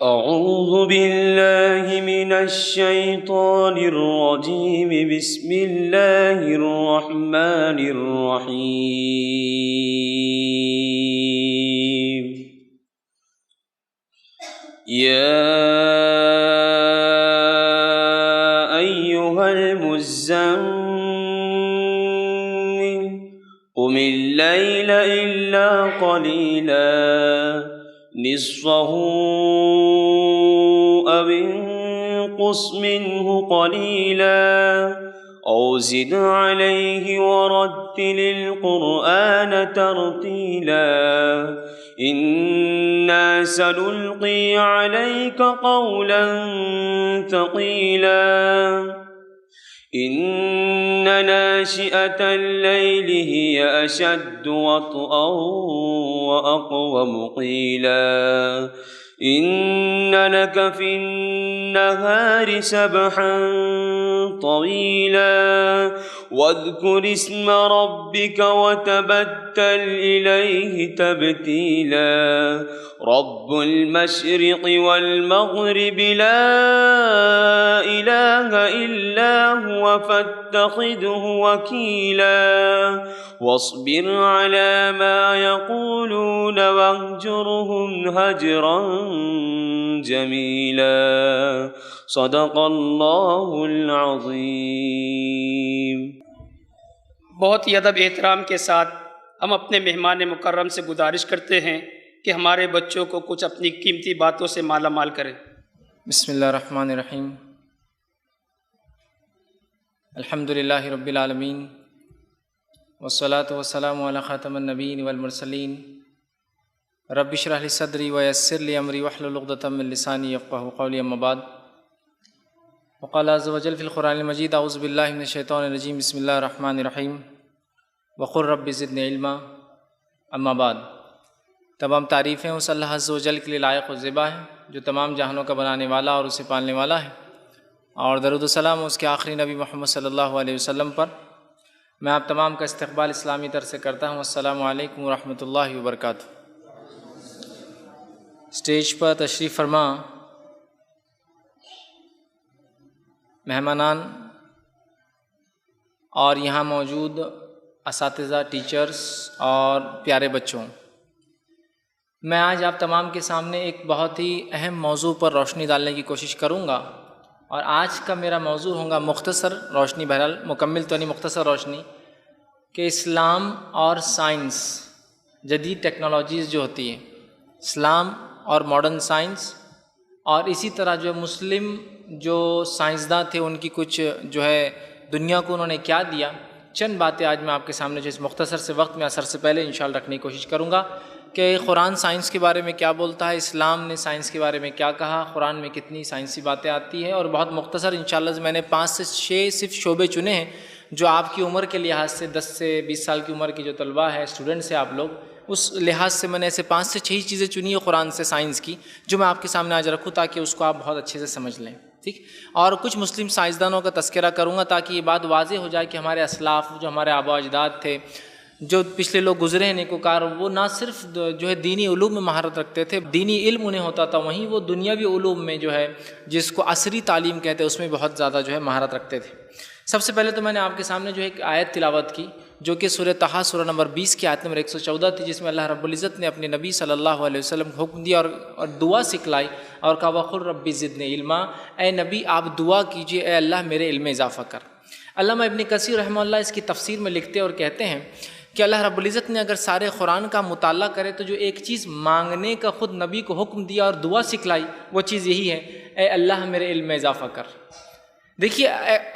أعوذ بالله من الشيطان الرجيم. بسم الله الرحمن الرحيم. يا أيها المزمل قم الليل إلا قليلا نصفه أو انقص منه قليلا أو زد عليه ورتل القرآن ترتيلا إنا سنلقي عليك قولا ثقيلا إن ناشئة الليل هي أشد وطئا وأقوم قيلا إن لك في النهار سبحا طويلا واذكر اسم ربك وتبتل إليه تبتيلا رب المشرق والمغرب لا إله إلا هو فاتخذه وكيلا واصبر على ما يقولون واهجرهم هجرا جميلا. صدق اللہ العظیم. بہت ہی ادب احترام کے ساتھ ہم اپنے مہمان مکرم سے گزارش کرتے ہیں کہ ہمارے بچوں کو کچھ اپنی قیمتی باتوں سے مالا مال کریں. بسم اللہ الرحمن الرحیم. الحمد للہ رب العالمین والصلاة والسلام علی خاتم النبیین والمرسلین. رب اشرح لی صدری ویسر لی امری واحلل عقدۃ من لسانی یفقہوا قولی. اما بعد، وقال عز وجل فی القرآن المجید اعوذ باللہ من الشیطان الرجیم. بسم اللہ الرحمن الرحیم. وقل رب زدنی علما. اما بعد، تمام تعریفیں اس اللہ عز و جل کے لیے لائق و زیبا ہے جو تمام جہانوں کا بنانے والا اور اسے پالنے والا ہے، اور درود و سلام اس کے آخری نبی محمد صلی اللہ علیہ وسلم پر. میں آپ تمام کا استقبال اسلامی طرح سے کرتا ہوں. السلام علیکم ورحمۃ اللہ وبرکاتہ. اسٹیج پر تشریف فرما مہمانان اور یہاں موجود اساتذہ، ٹیچرز اور پیارے بچوں، میں آج آپ تمام کے سامنے ایک بہت ہی اہم موضوع پر روشنی ڈالنے کی کوشش کروں گا. اور آج کا میرا موضوع ہوگا مختصر روشنی، بہرحال مکمل تو نہیں، مختصر روشنی، کہ اسلام اور سائنس، جدید ٹیکنالوجیز جو ہوتی ہیں، اسلام اور ماڈرن سائنس، اور اسی طرح جو مسلم جو سائنسداں تھے ان کی کچھ جو ہے دنیا کو انہوں نے کیا دیا. چند باتیں آج میں آپ کے سامنے جو اس مختصر سے وقت میں اثر سے پہلے انشاءاللہ رکھنے کی کوشش کروں گا کہ قرآن سائنس کے بارے میں کیا بولتا ہے، اسلام نے سائنس کے بارے میں کیا کہا، قرآن میں کتنی سائنسی باتیں آتی ہیں. اور بہت مختصر انشاءاللہ میں نے 5 سے 6 صرف شعبے چنے ہیں جو آپ کی عمر کے لحاظ سے 10 سے 20 سال کی عمر کی جو طلبہ ہے، اسٹوڈنٹس ہیں آپ لوگ، اس لحاظ سے میں نے ایسے 5 سے 6 چیزیں چنی ہیں قرآن سے سائنس کی جو میں آپ کے سامنے آج رکھوں تاکہ اس کو آپ بہت اچھے سے سمجھ لیں. ٹھیک. اور کچھ مسلم سائنسدانوں کا تذکرہ کروں گا تاکہ یہ بات واضح ہو جائے کہ ہمارے اسلاف، جو ہمارے آباء و اجداد تھے، جو پچھلے لوگ گزرے ہیں نیکوکار، وہ نہ صرف جو ہے دینی علوم میں مہارت رکھتے تھے، دینی علم انہیں ہوتا تھا، وہیں وہ دنیاوی علوم میں جو ہے جس کو عصری تعلیم کہتے ہیں اس میں بہت زیادہ جو ہے مہارت رکھتے تھے. سب سے پہلے تو میں نے آپ کے سامنے جو ایک آیت تلاوت کی جو کہ سورہ طٰہٰ سورہ نمبر 20 کی آیت نمبر 114 تھی، جس میں اللہ رب العزت نے اپنے نبی صلی اللہ علیہ وسلم کو حکم دیا اور دعا سکھلائی اور کہا وقل رب زدنی علما. اے نبی آپ دعا کیجئے، اے اللہ میرے علم میں اضافہ کر. علامہ ابن کثیر رحمہ اللہ اس کی تفسیر میں لکھتے اور کہتے ہیں کہ اللہ رب العزت نے اگر سارے قرآن کا مطالعہ کرے تو جو ایک چیز مانگنے کا خود نبی کو حکم دیا اور دعا سکھلائی وہ چیز یہی ہے، اے اللہ میرے علم میں اضافہ کر. دیکھیے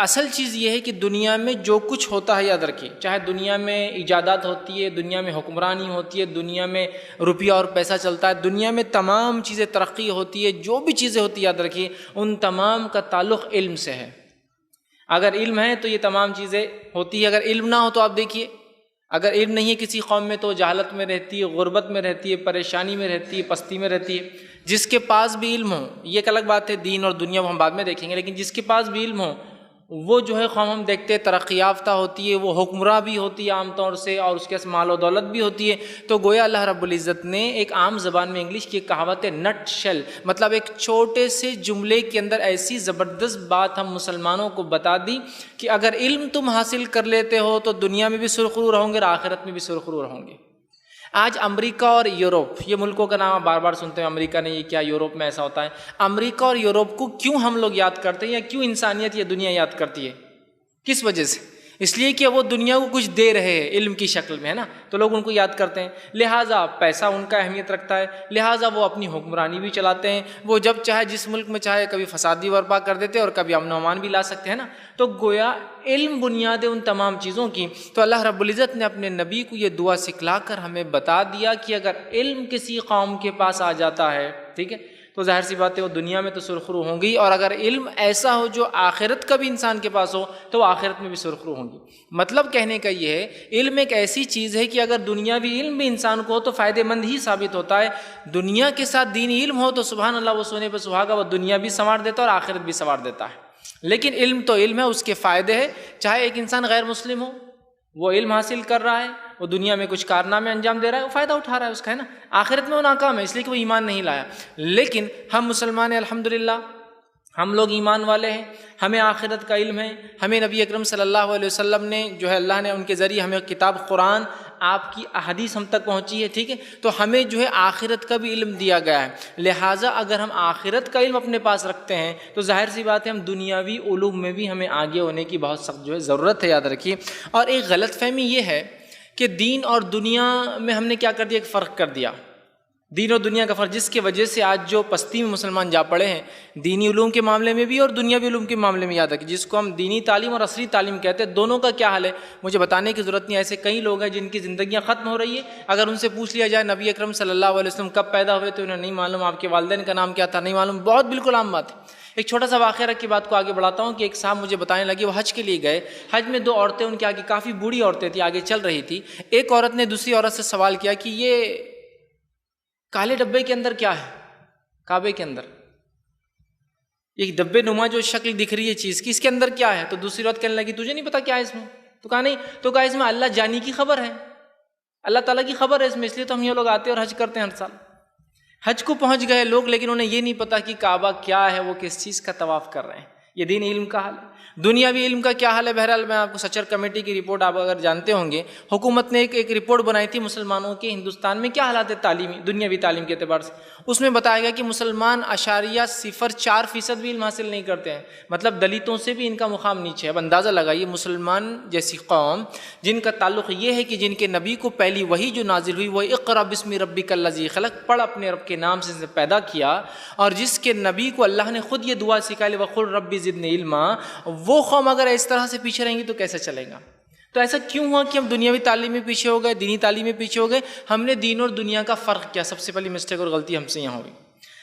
اصل چیز یہ ہے کہ دنیا میں جو کچھ ہوتا ہے یاد رکھیے، چاہے دنیا میں ایجادات ہوتی ہے، دنیا میں حکمرانی ہوتی ہے، دنیا میں روپیہ اور پیسہ چلتا ہے، دنیا میں تمام چیزیں ترقی ہوتی ہے، جو بھی چیزیں ہوتی ہے یاد رکھیے ان تمام کا تعلق علم سے ہے. اگر علم ہے تو یہ تمام چیزیں ہوتی ہے، اگر علم نہ ہو تو آپ دیکھیے اگر علم نہیں ہے کسی قوم میں تو جہالت میں رہتی ہے، غربت میں رہتی ہے، پریشانی میں رہتی ہے، پستی میں رہتی ہے. جس کے پاس بھی علم ہو، یہ ایک الگ بات ہے، دین اور دنیا وہ ہم بعد میں دیکھیں گے، لیکن جس کے پاس بھی علم ہو وہ جو ہے قوم ہم دیکھتے ترقی یافتہ ہوتی ہے، وہ حکمراں بھی ہوتی ہے عام طور سے، اور اس کے پاس مال و دولت بھی ہوتی ہے. تو گویا اللہ رب العزت نے ایک عام زبان میں انگلش کی کہاوت ہے نٹ شیل، مطلب ایک چھوٹے سے جملے کے اندر ایسی زبردست بات ہم مسلمانوں کو بتا دی کہ اگر علم تم حاصل کر لیتے ہو تو دنیا میں بھی سرخرو رہو گے اور آخرت میں بھی سرخرو رہو گے. آج امریکہ اور یوروپ، یہ ملکوں کا نام بار بار سنتے ہیں، امریکہ نے یہ کیا، یوروپ میں ایسا ہوتا ہے. امریکہ اور یوروپ کو کیوں ہم لوگ یاد کرتے ہیں، یا کیوں انسانیت یہ دنیا یاد کرتی ہے؟ کس وجہ سے؟ اس لیے کہ وہ دنیا کو کچھ دے رہے ہیں علم کی شکل میں، ہے نا، تو لوگ ان کو یاد کرتے ہیں. لہٰذا پیسہ ان کا اہمیت رکھتا ہے، لہٰذا وہ اپنی حکمرانی بھی چلاتے ہیں. وہ جب چاہے جس ملک میں چاہے کبھی فسادی برپا کر دیتے اور کبھی امن و امان بھی لا سکتے ہیں نا. تو گویا علم بنیاد ان تمام چیزوں کی. تو اللہ رب العزت نے اپنے نبی کو یہ دعا سکھلا کر ہمیں بتا دیا کہ اگر علم کسی قوم کے پاس آ جاتا ہے، ٹھیک ہے، تو ظاہر سی بات ہے وہ دنیا میں تو سرخرو ہوں گی، اور اگر علم ایسا ہو جو آخرت کا بھی انسان کے پاس ہو تو وہ آخرت میں بھی سرخرو ہوں گی. مطلب کہنے کا یہ ہے علم ایک ایسی چیز ہے کہ اگر دنیاوی علم بھی انسان کو ہو تو فائدہ مند ہی ثابت ہوتا ہے. دنیا کے ساتھ دینی علم ہو تو سبحان اللہ وہ سونے پہ سہاگا، وہ دنیا بھی سنوار دیتا ہے اور آخرت بھی سنوار دیتا ہے. لیکن علم تو علم ہے، اس کے فائدے ہیں. چاہے ایک انسان غیر مسلم ہو، وہ علم حاصل کر رہا ہے، وہ دنیا میں کچھ کارنامے انجام دے رہا ہے، وہ فائدہ اٹھا رہا ہے اس کا، ہے نا. آخرت میں وہ ناکام ہے اس لیے کہ وہ ایمان نہیں لایا. لیکن ہم مسلمان ہیں الحمدللہ، ہم لوگ ایمان والے ہیں، ہمیں آخرت کا علم ہے. ہمیں نبی اکرم صلی اللہ علیہ وسلم نے جو ہے اللہ نے ان کے ذریعے ہمیں کتاب قرآن، آپ کی احادیث ہم تک پہنچی ہے، ٹھیک ہے. تو ہمیں جو ہے آخرت کا بھی علم دیا گیا ہے. لہٰذا اگر ہم آخرت کا علم اپنے پاس رکھتے ہیں تو ظاہر سی بات ہے ہم دنیاوی علوم میں بھی ہمیں آگے ہونے کی بہت سخت جو ہے ضرورت ہے، یاد رکھیے. اور ایک غلط فہمی یہ ہے کہ دین اور دنیا میں ہم نے کیا کر دیا، ایک فرق کر دیا، دین اور دنیا کا فرق، جس کی وجہ سے آج جو پستی میں مسلمان جا پڑے ہیں دینی علوم کے معاملے میں بھی اور دنیاوی علوم کے معاملے میں. یاد رکھیے جس کو ہم دینی تعلیم اور عصری تعلیم کہتے ہیں، دونوں کا کیا حال ہے مجھے بتانے کی ضرورت نہیں. ایسے کئی لوگ ہیں جن کی زندگیاں ختم ہو رہی ہے، اگر ان سے پوچھ لیا جائے نبی اکرم صلی اللہ علیہ وسلم کب پیدا ہوئے تو انہیں نہیں معلوم، آپ کے والدین کا نام کیا تھا نہیں معلوم. بہت بالکل عام بات ہے. ایک چھوٹا سا واقعہ رکھ کے بات کو آگے بڑھاتا ہوں کہ ایک صاحب مجھے بتانے لگے، وہ حج کے لیے گئے. حج میں دو عورتیں ان کے آگے، کافی بوڑھی عورتیں تھیں، آگے چل رہی تھی. ایک عورت نے دوسری عورت سے سوال کیا کہ یہ کالے ڈبے کے اندر کیا ہے، کعبے کے اندر ایک ڈبے نما جو شکل دکھ رہی ہے چیز کی، اس کے اندر کیا ہے؟ تو دوسری عورت کہنے لگی تجھے نہیں پتا کیا ہے اس میں؟ تو کہا نہیں. تو کہا اس میں اللہ جانی کی خبر ہے، اللہ تعالیٰ کی خبر ہے اس میں، اس لیے تو ہم یہ لوگ آتے ہیں اور حج کرتے ہیں ہر سال. حج کو پہنچ گئے لوگ، لیکن انہیں یہ نہیں پتا کہ کعبہ کیا ہے، وہ کس چیز کا طواف کر رہے ہیں. یہ دین علم کا حال ہے. دنیاوی علم کا کیا حال ہے؟ بہرحال میں آپ کو سچر کمیٹی کی رپورٹ آپ اگر جانتے ہوں گے، حکومت نے ایک رپورٹ بنائی تھی مسلمانوں کے ہندوستان میں کیا حالات ہے تعلیمی، دنیاوی تعلیم کے اعتبار سے. اس میں بتایا گیا کہ مسلمان 0.04% بھی علم حاصل نہیں کرتے ہیں، مطلب دلتوں سے بھی ان کا مقام نیچے ہے. اب اندازہ لگائیے مسلمان جیسی قوم جن کا تعلق یہ ہے کہ جن کے نبی کو پہلی وحی جو نازل ہوئی وہ اقرأ بسم ربک الذی خلق، پڑھ اپنے رب کے نام سے پیدا کیا، اور جس کے نبی کو اللہ نے خود یہ دعا سکھائی وقل رب زدنی علما، وہ قوم اگر اس طرح سے پیچھے رہیں گی تو کیسے چلے گا؟ تو ایسا کیوں ہوا کہ ہم دنیاوی تعلیم میں پیچھے ہو گئے، دینی تعلیم میں پیچھے ہو گئے؟ ہم نے دین اور دنیا کا فرق کیا، سب سے پہلی مسٹیک اور غلطی ہم سے یہاں ہوئی.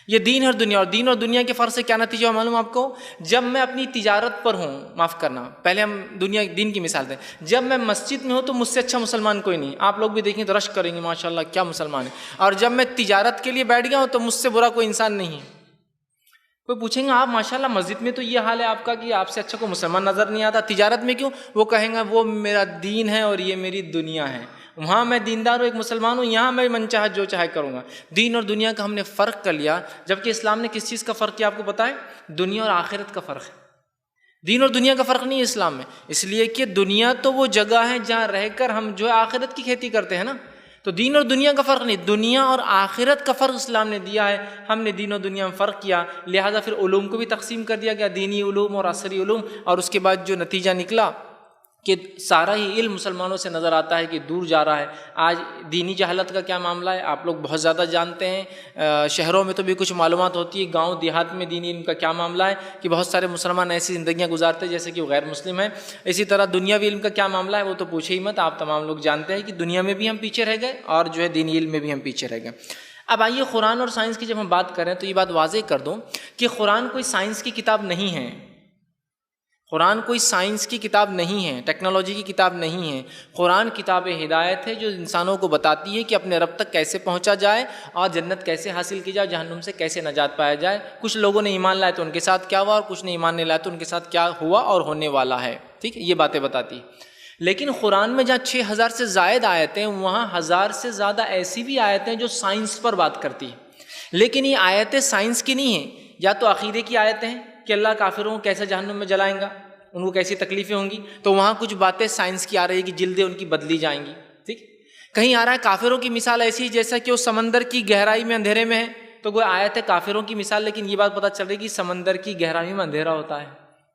یہ دین اور دنیا کے فرق سے کیا نتیجہ ہو معلوم آپ کو؟ جب میں اپنی تجارت پر ہوں، معاف کرنا پہلے ہم دین کی مثال دیں، جب میں مسجد میں ہوں تو مجھ سے اچھا مسلمان کوئی نہیں. آپ لوگ بھی دیکھیں تو رشک کریں گے ماشاءاللہ کیا مسلمان ہے. اور جب میں تجارت کے لیے بیٹھ گیا ہوں تو مجھ سے برا کوئی انسان نہیں ہے. کوئی پوچھیں گے آپ ماشاءاللہ مسجد میں تو یہ حال ہے آپ کا کہ آپ سے اچھا کوئی مسلمان نظر نہیں آتا، تجارت میں کیوں؟ وہ کہیں گا وہ میرا دین ہے اور یہ میری دنیا ہے، وہاں میں دیندار ہوں ایک مسلمان ہوں، یہاں میں من چاہے جو چاہے کروں گا. دین اور دنیا کا ہم نے فرق کر لیا، جبکہ اسلام نے کس چیز کا فرق کیا آپ کو پتہ ہے؟ دنیا اور آخرت کا فرق ہے. دین اور دنیا کا فرق نہیں ہے اسلام میں، اس لیے کہ دنیا تو وہ جگہ ہے جہاں رہ کر ہم جو ہے آخرت کی کھیتی کرتے ہیں نا. تو دین اور دنیا کا فرق نہیں، دنیا اور آخرت کا فرق اسلام نے دیا ہے. ہم نے دین اور دنیا میں فرق کیا، لہٰذا پھر علوم کو بھی تقسیم کر دیا گیا، دینی علوم اور عصری علوم. اور اس کے بعد جو نتیجہ نکلا کہ سارا ہی علم مسلمانوں سے نظر آتا ہے کہ دور جا رہا ہے. آج دینی جہالت کا کیا معاملہ ہے آپ لوگ بہت زیادہ جانتے ہیں، شہروں میں تو بھی کچھ معلومات ہوتی ہے، گاؤں دیہات میں دینی علم کا کیا معاملہ ہے کہ بہت سارے مسلمان ایسی زندگیاں گزارتے ہیں جیسے کہ وہ غیر مسلم ہیں. اسی طرح دنیاوی علم کا کیا معاملہ ہے وہ تو پوچھے ہی مت، آپ تمام لوگ جانتے ہیں کہ دنیا میں بھی ہم پیچھے رہ گئے اور جو ہے دینی علم میں بھی ہم پیچھے رہ گئے. اب آئیے قرآن اور سائنس کی جب ہم بات کریں تو یہ بات واضح کر دوں کہ قرآن کوئی سائنس کی کتاب نہیں ہے. قرآن کوئی سائنس کی کتاب نہیں ہے، ٹیکنالوجی کی کتاب نہیں ہے۔ قرآن کتاب ہدایت ہے جو انسانوں کو بتاتی ہے کہ اپنے رب تک کیسے پہنچا جائے اور جنت کیسے حاصل کی جائے، جہنم سے کیسے نجات پایا جائے۔ کچھ لوگوں نے ایمان لائے تو ان کے ساتھ کیا ہوا، اور کچھ نے ایمان نہیں لائے تو ان کے ساتھ کیا ہوا اور ہونے والا ہے، ٹھیک ہے، یہ باتیں بتاتی ہے۔ لیکن قرآن میں جہاں 6000 سے زائد آیتیں، وہاں 1000 سے زیادہ ایسی بھی آیتیں جو سائنس پر بات کرتی ہیں، لیکن یہ آیتیں سائنس کی نہیں ہیں، یا تو عقیدے کی آیتیں ہیں کہ اللہ کافروں کو کیسے جہنم میں جلائیں گا، ان کو کیسی تکلیفیں ہوں گی، تو وہاں کچھ باتیں سائنس کی آ رہی ہے کہ جلدیں ان کی بدلی جائیں گی، ٹھیک۔ کہیں آ رہا ہے کافروں کی مثال ایسی ہے جیسا کہ وہ سمندر کی گہرائی میں اندھیرے میں ہے، تو کوئی آیت ہے کافروں کی مثال، لیکن یہ بات پتہ چل رہی ہے کہ سمندر کی گہرائی میں اندھیرا ہوتا ہے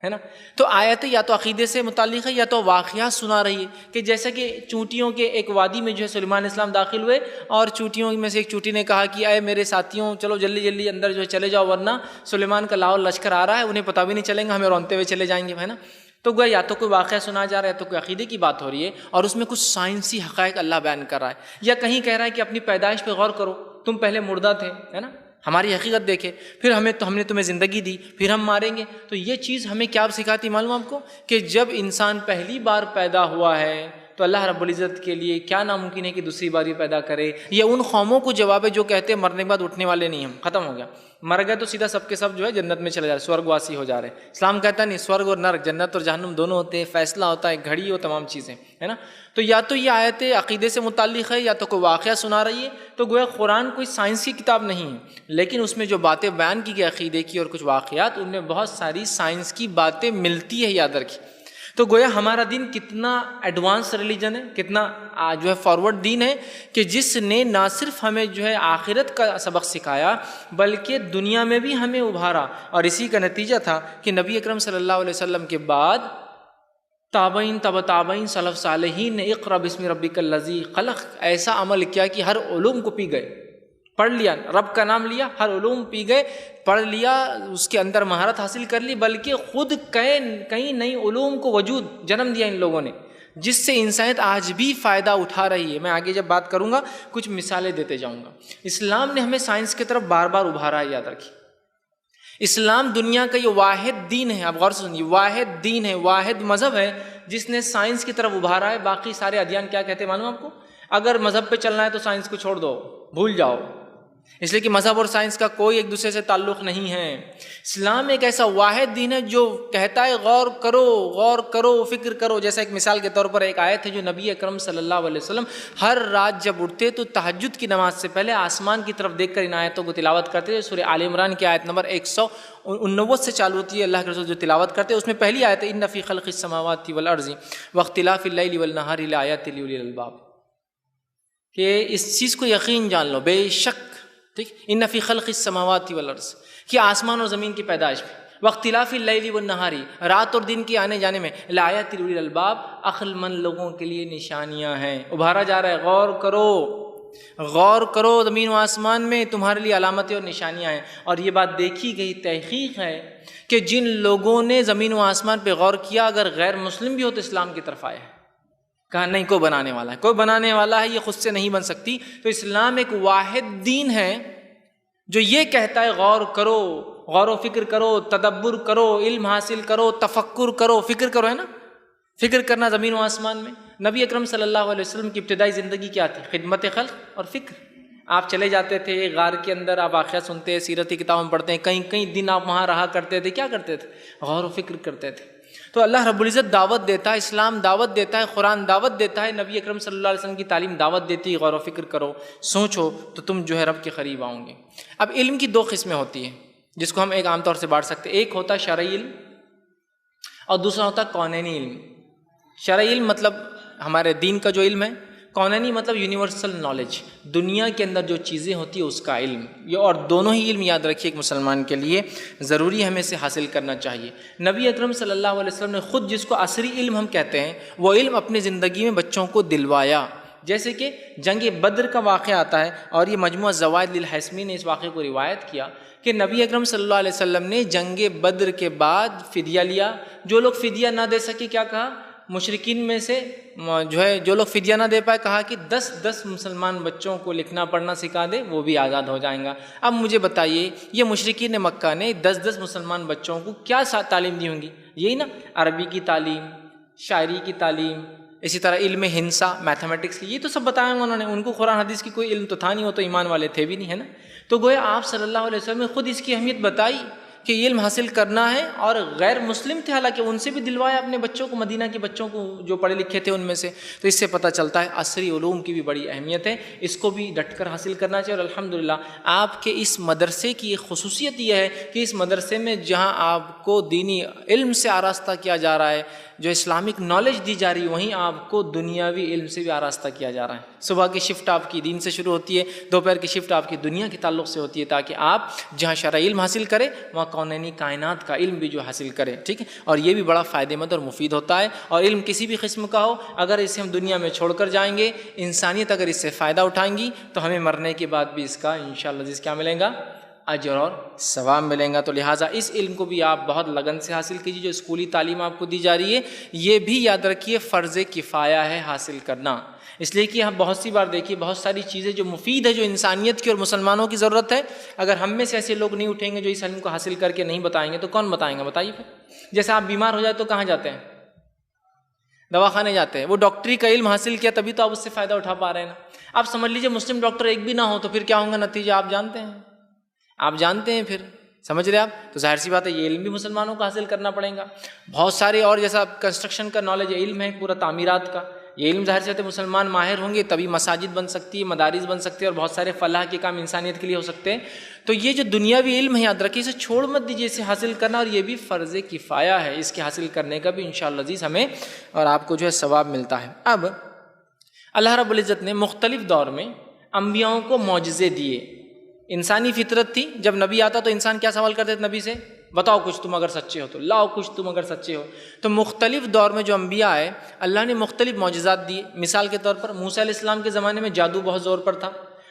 نا۔ تو آیت یا تو عقیدے سے متعلق ہے یا تو واقعات سنا رہی ہے کہ جیسا کہ چونٹیوں کے ایک وادی میں جو ہے سلیمان علیہ السلام داخل ہوئے، اور چونٹیوں میں سے ایک چونٹی نے کہا کہ اے میرے ساتھیوں چلو جلدی جلدی اندر جو ہے چلے جاؤ، ورنہ سلیمان کا لاؤ لشکر آ رہا ہے، انہیں پتہ بھی نہیں چلیں گا، ہمیں رونتے ہوئے چلے جائیں گے، ہے نا۔ تو گویا یا تو کوئی واقعہ سنا جا رہا ہے یا تو کوئی عقیدے کی بات ہو رہی ہے، اور اس میں کچھ سائنسی حقائق اللہ بیان کر رہا ہے، یا کہیں کہہ رہا ہے کہ اپنی پیدائش پہ غور کرو، تم پہلے مردہ تھے، ہے نا، ہماری حقیقت دیکھے، پھر ہم نے تمہیں زندگی دی، پھر ہم ماریں گے۔ تو یہ چیز ہمیں کیا سکھاتی معلوم آپ کو، کہ جب انسان پہلی بار پیدا ہوا ہے تو اللہ رب العزت کے لیے کیا ناممکن ہے کہ دوسری بار یہ پیدا کرے۔ یہ ان قوموں کو جواب ہے جو کہتے ہیں مرنے کے بعد اٹھنے والے نہیں، ہم ختم ہو گیا، مر گئے تو سیدھا سب کے سب جو ہے جنت میں چلے جا رہے، سورگ واسی ہو جا رہے۔ اسلام کہتا نہیں، سورگ اور نرک، جنت اور جہنم دونوں ہوتے ہیں، فیصلہ ہوتا ہے، گھڑی اور تمام چیزیں، ہے نا۔ تو یا تو یہ آیت عقیدے سے متعلق ہے یا تو کوئی واقعہ سنا رہی ہے۔ تو گویا قرآن کوئی سائنس کی کتاب نہیں ہے، لیکن اس میں جو باتیں بیان کی گئی عقیدے کی اور کچھ واقعات، ان میں بہت ساری سائنس کی باتیں ملتی ہے، یاد رکھیے۔ تو گویا ہمارا دین کتنا ایڈوانس ریلیجن ہے، کتنا جو ہے فارورڈ دین ہے، کہ جس نے نہ صرف ہمیں جو ہے آخرت کا سبق سکھایا بلکہ دنیا میں بھی ہمیں ابھارا۔ اور اسی کا نتیجہ تھا کہ نبی اکرم صلی اللہ علیہ وسلم کے بعد تابعین تبع تابعین سلف صالحین نے اقرأ بسم ربک الذی خلق ایسا عمل کیا کہ ہر علوم کو پی گئے، پڑھ لیا، رب کا نام لیا، ہر علوم پی گئے، پڑھ لیا، اس کے اندر مہارت حاصل کر لی، بلکہ خود کئی نئی علوم کو وجود جنم دیا ان لوگوں نے، جس سے انسانیت آج بھی فائدہ اٹھا رہی ہے۔ میں آگے جب بات کروں گا کچھ مثالیں دیتے جاؤں گا۔ اسلام نے ہمیں سائنس کی طرف بار بار ابھارا ہے، یاد رکھیے۔ اسلام دنیا کا یہ واحد دین ہے، آپ غور سے سنیے، واحد دین ہے، واحد مذہب ہے جس نے سائنس کی طرف ابھارا ہے۔ باقی سارے ادیان کیا کہتے ہیں معلوم آپ کو؟ اگر مذہب پہ چلنا ہے تو سائنس کو چھوڑ دو، بھول جاؤ، اس لیے کہ مذہب اور سائنس کا کوئی ایک دوسرے سے تعلق نہیں ہے۔ اسلام ایک ایسا واحد دین ہے جو کہتا ہے غور کرو، غور کرو، فکر کرو۔ جیسا ایک مثال کے طور پر ایک آیت ہے جو نبی اکرم صلی اللہ علیہ وسلم ہر رات جب اٹھتے تو تہجد کی نماز سے پہلے آسمان کی طرف دیکھ کر ان آیتوں کو تلاوت کرتے تھے۔ سورہ آل عمران کی آیت نمبر 189 سے چالو ہوتی ہے، اللہ کے رسول جو تلاوت کرتے ہیں اس میں پہلی آیت ہے ان فی خلق السماوات والارض واختلاف اللیل والنہار لآیات لأولی الالباب، کہ اس چیز کو یقین جان لو، بے شک، ٹھیک، ان فی خلق السماوات والارض، کہ آسمان اور زمین کی پیدائش میں، واختلاف اللیل والنہار، رات اور دن کے آنے جانے میں، لآیات لأولی الالباب، عقل مند لوگوں کے لیے نشانیاں ہیں۔ ابھارا جا رہا ہے، غور کرو، غور کرو، زمین و آسمان میں تمہارے لیے علامتیں اور نشانیاں ہیں۔ اور یہ بات دیکھی گئی، تحقیق ہے کہ جن لوگوں نے زمین و آسمان پہ غور کیا اگر غیر مسلم بھی ہو تو اسلام کی طرف آئے ہیں، کہا نہیں کوئی بنانے والا ہے، کوئی بنانے والا ہے، یہ خود سے نہیں بن سکتی۔ تو اسلام ایک واحد دین ہے جو یہ کہتا ہے غور کرو، غور و فکر کرو، تدبر کرو، علم حاصل کرو، تفکر کرو، فکر کرو، ہے نا، فکر کرنا زمین و آسمان میں۔ نبی اکرم صلی اللہ علیہ وسلم کی ابتدائی زندگی کیا تھی؟ خدمت خلق اور فکر۔ آپ چلے جاتے تھے غار کے اندر، آپ واقعہ سنتے، سیرت کی کتابوں میں پڑھتے ہیں، کئی دن آپ وہاں رہا کرتے تھے، کیا کرتے تھے؟ غور و فکر کرتے تھے۔ تو اللہ رب العزت دعوت دیتا ہے، اسلام دعوت دیتا ہے، قرآن دعوت دیتا ہے، نبی اکرم صلی اللہ علیہ وسلم کی تعلیم دعوت دیتی ہے، غور و فکر کرو، سوچو تو تم جو ہے رب کے قریب آؤ گے۔ اب علم کی دو قسمیں ہوتی ہیں جس کو ہم ایک عام طور سے بانٹ سکتے ہیں، ایک ہوتا ہے شرعی علم اور دوسرا ہوتا ہے کونینی علم۔ شرعی علم مطلب ہمارے دین کا جو علم ہے، کونینی مطلب یونیورسل نالج، دنیا کے اندر جو چیزیں ہوتی ہیں اس کا علم۔ یہ اور دونوں ہی علم یاد رکھیے ایک مسلمان کے لیے ضروری ہمیں سے حاصل کرنا چاہیے۔ نبی اکرم صلی اللہ علیہ وسلم نے خود جس کو عصری علم ہم کہتے ہیں وہ علم اپنی زندگی میں بچوں کو دلوایا۔ جیسے کہ جنگ بدر کا واقعہ آتا ہے اور یہ مجموعہ زوائد للحیثمی نے اس واقعے کو روایت کیا کہ نبی اکرم صلی اللہ علیہ وسلم نے جنگ بدر کے بعد فدیہ لیا۔ جو لوگ فدیہ نہ دے سکے کیا کہا مشرکین میں سے جو ہے جو لوگ فدیہ نہ دے پائے کہا کہ 10 مسلمان بچوں کو لکھنا پڑھنا سکھا دے وہ بھی آزاد ہو جائیں گا۔ اب مجھے بتائیے یہ مشرکین مکہ نے 10 مسلمان بچوں کو کیا تعلیم دی ہوں گی؟ یہی نا، عربی کی تعلیم، شاعری کی تعلیم، اسی طرح علم ہندسہ، میتھمیٹکس کی، یہ تو سب بتایا انہوں نے۔ ان کو قرآن حدیث کی کوئی علم تو تھا نہیں، وہ تو ایمان والے تھے بھی نہیں، ہے نا۔ تو گویا آپ صلی اللہ علیہ وسلم نے خود اس کی اہمیت بتائی کہ علم حاصل کرنا ہے، اور غیر مسلم تھے حالانکہ ان سے بھی دلوایا اپنے بچوں کو، مدینہ کے بچوں کو جو پڑھے لکھے تھے ان میں سے۔ تو اس سے پتہ چلتا ہے عصری علوم کی بھی بڑی اہمیت ہے، اس کو بھی ڈٹ کر حاصل کرنا چاہیے۔ اور الحمدللہ آپ کے اس مدرسے کی ایک خصوصیت یہ ہے کہ اس مدرسے میں جہاں آپ کو دینی علم سے آراستہ کیا جا رہا ہے، جو اسلامک نالج دی جا رہی ہے، وہیں آپ کو دنیاوی علم سے بھی آراستہ کیا جا رہا ہے۔ صبح کی شفٹ آپ کی دین سے شروع ہوتی ہے، دوپہر کی شفٹ آپ کی دنیا کے تعلق سے ہوتی ہے، تاکہ آپ جہاں شرعی علم حاصل کریں وہاں کونینی کائنات کا علم بھی جو حاصل کریں، ٹھیک ہے۔ اور یہ بھی بڑا فائدہ مند اور مفید ہوتا ہے۔ اور علم کسی بھی قسم کا ہو، اگر اسے ہم دنیا میں چھوڑ کر جائیں گے، انسانیت اگر اس سے فائدہ اٹھائیں گی، تو ہمیں مرنے کے بعد بھی اس کا انشاءاللہ عزیز کیا ملے گا؟ اجر اور ثواب ملیں گا۔ تو لہٰذا اس علم کو بھی آپ بہت لگن سے حاصل کیجیے۔ جو اسکولی تعلیم آپ کو دی جا رہی ہے، یہ بھی یاد رکھیے فرض کفایہ ہے حاصل کرنا، اس لیے کہ ہم بہت سی بار دیکھیے بہت ساری چیزیں جو مفید ہے، جو انسانیت کی اور مسلمانوں کی ضرورت ہے، اگر ہم میں سے ایسے لوگ نہیں اٹھیں گے جو اس علم کو حاصل کر کے نہیں بتائیں گے تو کون بتائیں گا؟ بتائیے پھر۔ جیسے آپ بیمار ہو جائے تو کہاں جاتے ہیں؟ دواخانے جاتے ہیں۔ وہ ڈاکٹری کا علم حاصل کیا تبھی تو آپ اس سے فائدہ اٹھا پا رہے ہیں نا۔ آپ سمجھ لیجیے مسلم ڈاکٹر ایک بھی نہ ہو تو پھر کیا ہوں گا نتیجہ؟ آپ جانتے ہیں، آپ جانتے ہیں پھر، سمجھ رہے آپ؟ تو ظاہر سی بات ہے یہ علم بھی مسلمانوں کو حاصل کرنا پڑے گا۔ بہت سارے اور جیسا کنسٹرکشن کا نالج علم ہے، پورا تعمیرات کا، یہ علم ظاہر سی بات ہے مسلمان ماہر ہوں گے تبھی مساجد بن سکتی ہے، مدارس بن سکتے ہیں، اور بہت سارے فلاح کے کام انسانیت کے لیے ہو سکتے ہیں۔ تو یہ جو دنیاوی علم ہے یاد رکھیے، اسے چھوڑ مت دیجیے، اسے حاصل کرنا، اور یہ بھی فرض کفایہ ہے، اس کے حاصل کرنے کا بھی انشاءاللہ عزیز ہمیں اور آپ کو جو ہے ثواب ملتا ہے۔ اب اللہ رب العزت نے مختلف دور میں انبیاؤں کو معجزے دیے۔ انسانی فطرت تھی، جب نبی آتا تو انسان کیا سوال کرتے تھے نبی سے؟ بتاؤ کچھ تم اگر سچے ہو، تو لاؤ کچھ تم اگر سچے ہو۔ تو مختلف دور میں جو انبیاء آئے اللہ نے مختلف معجزات دیے۔ مثال کے طور پر موسیٰ علیہ السلام کے زمانے میں جادو بہت زور پر تھا،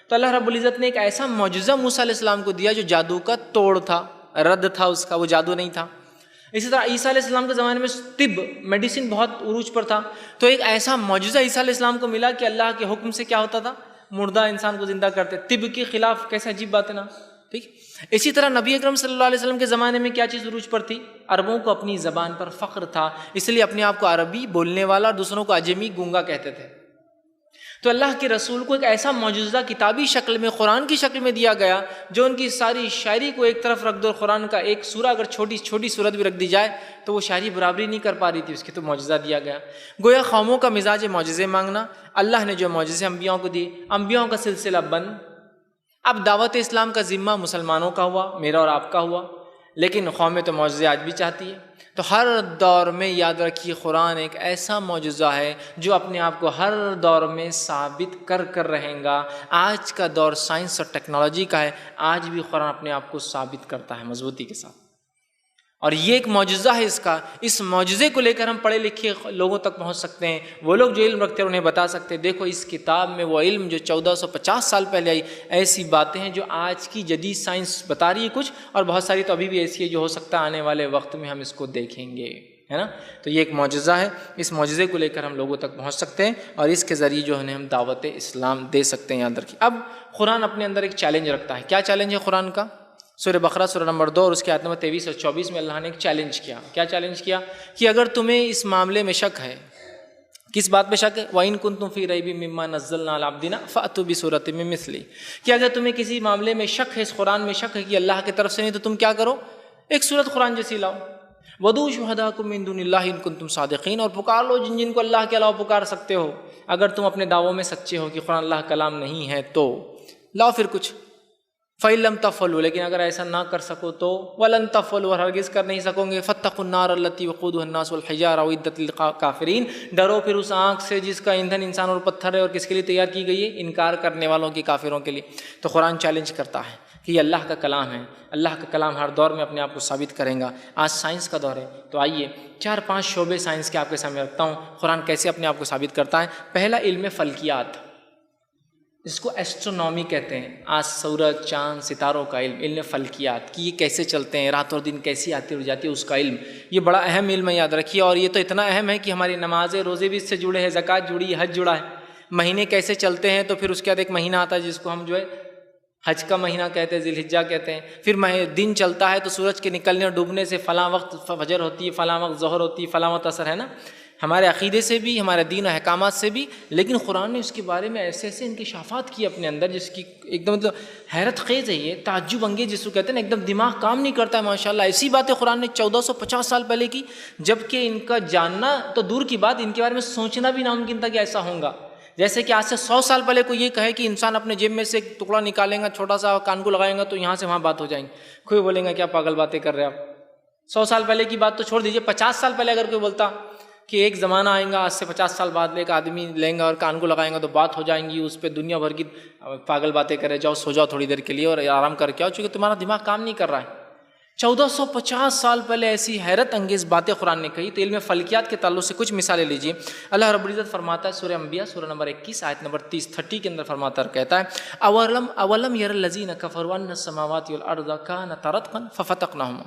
تو اللہ رب العزت نے ایک ایسا معجزہ موسیٰ علیہ السلام کو دیا جو جادو کا توڑ تھا، رد تھا اس کا، وہ جادو نہیں تھا۔ اسی طرح عیسیٰ علیہ السلام کے زمانے میں طب میڈیسن بہت عروج پر تھا، تو ایک ایسا معجزہ عیسیٰ علیہ السلام کو ملا کہ اللہ کے حکم سے کیا ہوتا تھا؟ مردہ انسان کو زندہ کرتے۔ طب کے خلاف، کیسے عجیب بات ہے نا، ٹھیک۔ اسی طرح نبی اکرم صلی اللہ علیہ وسلم کے زمانے میں کیا چیز عروج پر تھی؟ عربوں کو اپنی زبان پر فخر تھا، اس لیے اپنے آپ کو عربی بولنے والا اور دوسروں کو اجمی، گونگا کہتے تھے۔ تو اللہ کے رسول کو ایک ایسا معجزہ کتابی شکل میں، قرآن کی شکل میں دیا گیا جو ان کی ساری شاعری کو ایک طرف رکھ دو، اور قرآن کا ایک سورہ اگر چھوٹی صورت بھی رکھ دی جائے تو وہ شاعری برابری نہیں کر پا رہی تھی، اس کی تو معجزہ دیا گیا۔ گویا قوموں کا مزاج معجزے مانگنا، اللہ نے جو معجزے انبیاؤں کو دیے، انبیاؤں کا سلسلہ بند۔ اب دعوت اسلام کا ذمہ مسلمانوں کا ہوا، میرا اور آپ کا ہوا، لیکن قومیں تو معجزے آج بھی چاہتی ہے۔ تو ہر دور میں یاد رکھیے قرآن ایک ایسا معجزہ ہے جو اپنے آپ کو ہر دور میں ثابت کر رہیں گا۔ آج کا دور سائنس اور ٹیکنالوجی کا ہے، آج بھی قرآن اپنے آپ کو ثابت کرتا ہے مضبوطی کے ساتھ، اور یہ ایک معجزہ ہے اس کا۔ اس معجزے کو لے کر ہم پڑھے لکھے لوگوں تک پہنچ سکتے ہیں، وہ لوگ جو علم رکھتے ہیں انہیں بتا سکتے ہیں دیکھو اس کتاب میں وہ علم جو 1450 سال پہلے آئی، ایسی باتیں ہیں جو آج کی جدید سائنس بتا رہی ہے کچھ، اور بہت ساری تو ابھی بھی ایسی ہے جو ہو سکتا ہے آنے والے وقت میں ہم اس کو دیکھیں گے، ہے نا۔ تو یہ ایک معجزہ ہے، اس معجزے کو لے کر ہم لوگوں تک پہنچ سکتے ہیں، اور اس کے ذریعے جو ہے ہم دعوت اسلام دے سکتے ہیں، یاد رکھیے۔ اب قرآن اپنے اندر ایک چیلنج رکھتا ہے۔ کیا چیلنج ہے قرآن کا؟ سورہ بقرہ سورہ نمبر 2 اور اس کے آیت نمبر 23 اور 24 میں اللہ نے ایک چیلنج کیا۔ کیا چیلنج کیا؟ کہ اگر تمہیں اس معاملے میں شک ہے، کس بات پہ شک ہے؟ وَإِن كُنتُمْ فِي رَيْبٍ مِّمَّا نَزَّلْنَا عَلَىٰ عَبْدِنَا فَأْتُوا بِسُورَةٍ مِّن مِّثْلِهِ، کہ اگر تمہیں کسی معاملے میں شک ہے، اس قرآن میں شک ہے کہ اللہ کی طرف سے نہیں، تو تم کیا کرو؟ ایک سورت قرآن جیسی لاؤ۔ وَدُعُوا شُهَدَاءَكُم مِّن دُونِ اللَّهِ إِن كُنتُمْ صَادِقِينَ، اور پکار لو جن کو اللہ کے علاوہ پکار سکتے ہو، اگر تم اپنے دعووں میں سچے ہو کہ قرآن اللہ کلام نہیں ہے تو لاؤ پھر کچھ۔ فَإِن لَّمْ تَفْعَلُوا، لیکن اگر ایسا نہ کر سکو تو وَلَن تَفْعَلُوا، اور ہرگز کر نہیں سکو گے، فَاتَّقُوا النَّارَ الَّتِي وَقُودُهَا النَّاسُ وَالْحِجَارَةُ أُعِدَّتْ لِلْكَافِرِينَ، ڈرو پھر اس آنکھ سے جس کا ایندھن انسان اور پتھر ہے، اور کس کے لیے تیار کی گئی ہے؟ انکار کرنے والوں کی، کافروں کے لیے۔ تو قرآن چیلنج کرتا ہے کہ یہ اللہ کا کلام ہے، اللہ کا کلام ہر دور میں اپنے آپ کو ثابت کرے گا۔ آج سائنس کا دور ہے، تو آئیے 4-5 شعبے سائنس کے آپ کے سامنے رکھتا ہوں، قرآن کیسے اپنے آپ کو ثابت کرتا ہے۔ پہلا علم فلکیات، اس کو ایسٹرونومی کہتے ہیں. آج سورج چاند ستاروں کا علم، علم فلکیات، کہ یہ کیسے چلتے ہیں، رات اور دن کیسی آتی اور جاتی ہے، اس کا علم. یہ بڑا اہم علم ہے، یاد رکھیے. اور یہ تو اتنا اہم ہے کہ ہماری نمازیں روزے بھی اس سے جڑے ہیں، زکوٰۃ جڑی ہے، حج جڑا ہے. مہینے کیسے چلتے ہیں، تو پھر اس کے بعد ایک مہینہ آتا ہے جس کو ہم جو ہے حج کا مہینہ کہتے ہیں، ذی الحجہ کہتے ہیں. پھر دن چلتا ہے تو سورج کے نکلنے اور ڈوبنے سے فلاں وقت فجر ہوتی ہے، فلاں وقت ظہر ہوتی ہے، فلاں وقت عصر، ہے نا. ہمارے عقیدے سے بھی، ہمارے دین و احکامات سے بھی. لیکن قرآن نے اس کے بارے میں ایسے ایسے انکشافات کیے اپنے اندر جس کی ایک دم حیرت خیز ہے، یہ تعجب انگیز جس کو کہتے ہیں نا، ایک دم دماغ کام نہیں کرتا ہے. ماشاءاللہ ایسی باتیں قرآن نے 1450 سال پہلے کی، جبکہ ان کا جاننا تو دور کی بات، ان کے بارے میں سوچنا بھی ناممکن تھا کہ ایسا ہوگا. جیسے کہ آج سے 100 سال پہلے کوئی یہ کہے کہ انسان اپنے جیب میں سے ایک ٹکڑا نکالیں گا، چھوٹا سا کان کو لگائیں گا تو یہاں سے وہاں بات ہو جائیں گے. کوئی بولیں گا کیا پاگل باتیں کر رہے ہیں آپ. 100 سال پہلے کی بات تو چھوڑ دیجیے، 50 سال پہلے اگر کوئی بولتا کہ ایک زمانہ آئے گا، آج سے 50 سال بعد ایک آدمی لیں گا اور کان کو لگائیں گا تو بات ہو جائیں گی، اس پہ دنیا بھر کی پاگل باتیں کرے، جاؤ سو جاؤ تھوڑی دیر کے لیے اور آرام کر کے آؤ، چونکہ تمہارا دماغ کام نہیں کر رہا ہے. 1450 سال پہلے ایسی حیرت انگیز باتیں قرآن نے کہی. تو علم فلکیات کے تعلق سے کچھ مثالیں لیجیے. اللہ رب العزت فرماتا ہے سورہ انبیاء سورہ نمبر 21 آیت نمبر 30 کے اندر فرماتا ہے، کہتا ہے اولم یر الذین کفروا ان السماوات والارض کانتا رتقا ففتقناہما.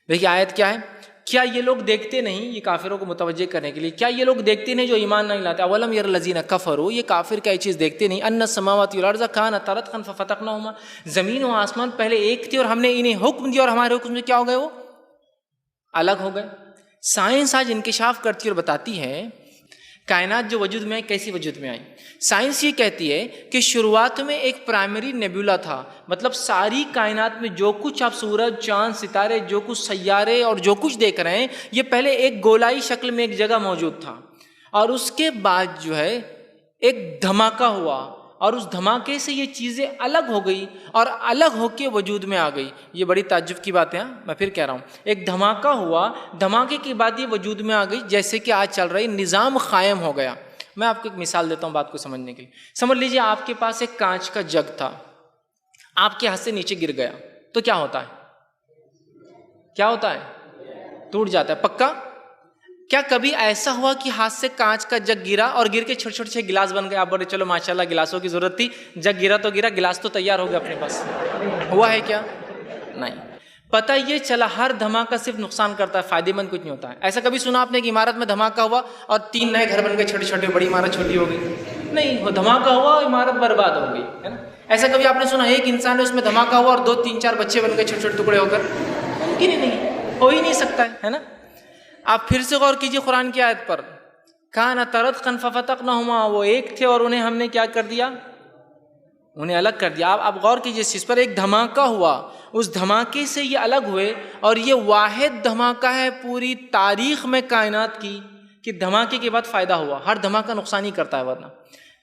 دیکھیے آیت کیا ہے، کیا یہ لوگ دیکھتے نہیں، یہ کافروں کو متوجہ کرنے کے لیے، کیا یہ لوگ دیکھتے نہیں جو ایمان نہیں لاتے. اولم یر الذین کفروا، یہ کافر کیا یہ چیز دیکھتے نہیں، ان السماوات والارض کانتا رتقا ففتقناہما، زمین و آسمان پہلے ایک تھے اور ہم نے انہیں حکم دیا اور ہمارے حکم سے کیا ہو گئے، وہ الگ ہو گئے. سائنس آج انکشاف کرتی ہے اور بتاتی ہے کائنات جو وجود میں آئی کیسی وجود میں آئی. سائنس یہ کہتی ہے کہ شروعات میں ایک پرائمری نیبولا تھا، مطلب ساری کائنات میں جو کچھ آپ سورج چاند ستارے جو کچھ سیارے اور جو کچھ دیکھ رہے ہیں یہ پہلے ایک گولائی شکل میں ایک جگہ موجود تھا، اور اس کے بعد جو ہے ایک دھماکہ ہوا اور اس دھماکے سے یہ چیزیں الگ ہو گئی اور الگ ہو کے وجود میں آ گئی. یہ بڑی تعجب کی بات ہے، میں پھر کہہ رہا ہوں، ایک دھماکہ ہوا، دھماکے کے بعد یہ وجود میں آ گئی، جیسے کہ آج چل رہی نظام قائم ہو گیا. میں آپ کو ایک مثال دیتا ہوں بات کو سمجھنے کے لیے. سمجھ لیجیے آپ کے پاس ایک کانچ کا جگ تھا، آپ کے ہاتھ سے نیچے گر گیا تو کیا ہوتا ہے، کیا ہوتا ہے، ٹوٹ جاتا ہے پکا. کیا کبھی ایسا ہوا کہ ہاتھ سے کانچ کا جگ گرا اور گر کے چھوٹے چھوٹے گلاس بن گئے، آپ بولے چلو ماشاءاللہ گلاسوں کی ضرورت تھی، جگ گرا تو گرا، گلاس تو تیار ہو گیا اپنے پاس، ہوا ہے کیا؟ نہیں. پتہ یہ چلا ہر دھماکہ صرف نقصان کرتا ہے، فائدے مند کچھ نہیں ہوتا ہے. ایسا کبھی سنا آپ نے کہ عمارت میں دھماکہ ہوا اور 3 نئے گھر بن گئے چھوٹے چھوٹے، بڑی عمارت چھوٹی ہو گئی؟ نہیں، وہ دھماکہ ہوا عمارت برباد ہو گئی، ہے نا. ایسا کبھی آپ نے سنا ایک انسان ہے اس میں دھماکہ ہوا اور 2 3 4 بچے بن گئے چھوٹے چھوٹے ٹکڑے ہو کر؟ ممکن ہی نہیں، ہو ہی نہیں سکتا ہے نا. آپ پھر سے غور کیجیے قرآن کی آیت پر، کانتا رتقا ففتقناہما، وہ ایک تھے اور انہیں ہم نے کیا کر دیا، انہیں الگ کر دیا. آپ غور کیجیے اس چیز پر، ایک دھماکہ ہوا، اس دھماکے سے یہ الگ ہوئے، اور یہ واحد دھماکہ ہے پوری تاریخ میں کائنات کی کہ دھماکے کے بعد فائدہ ہوا. ہر دھماکہ نقصان ہی کرتا ہے، ورنہ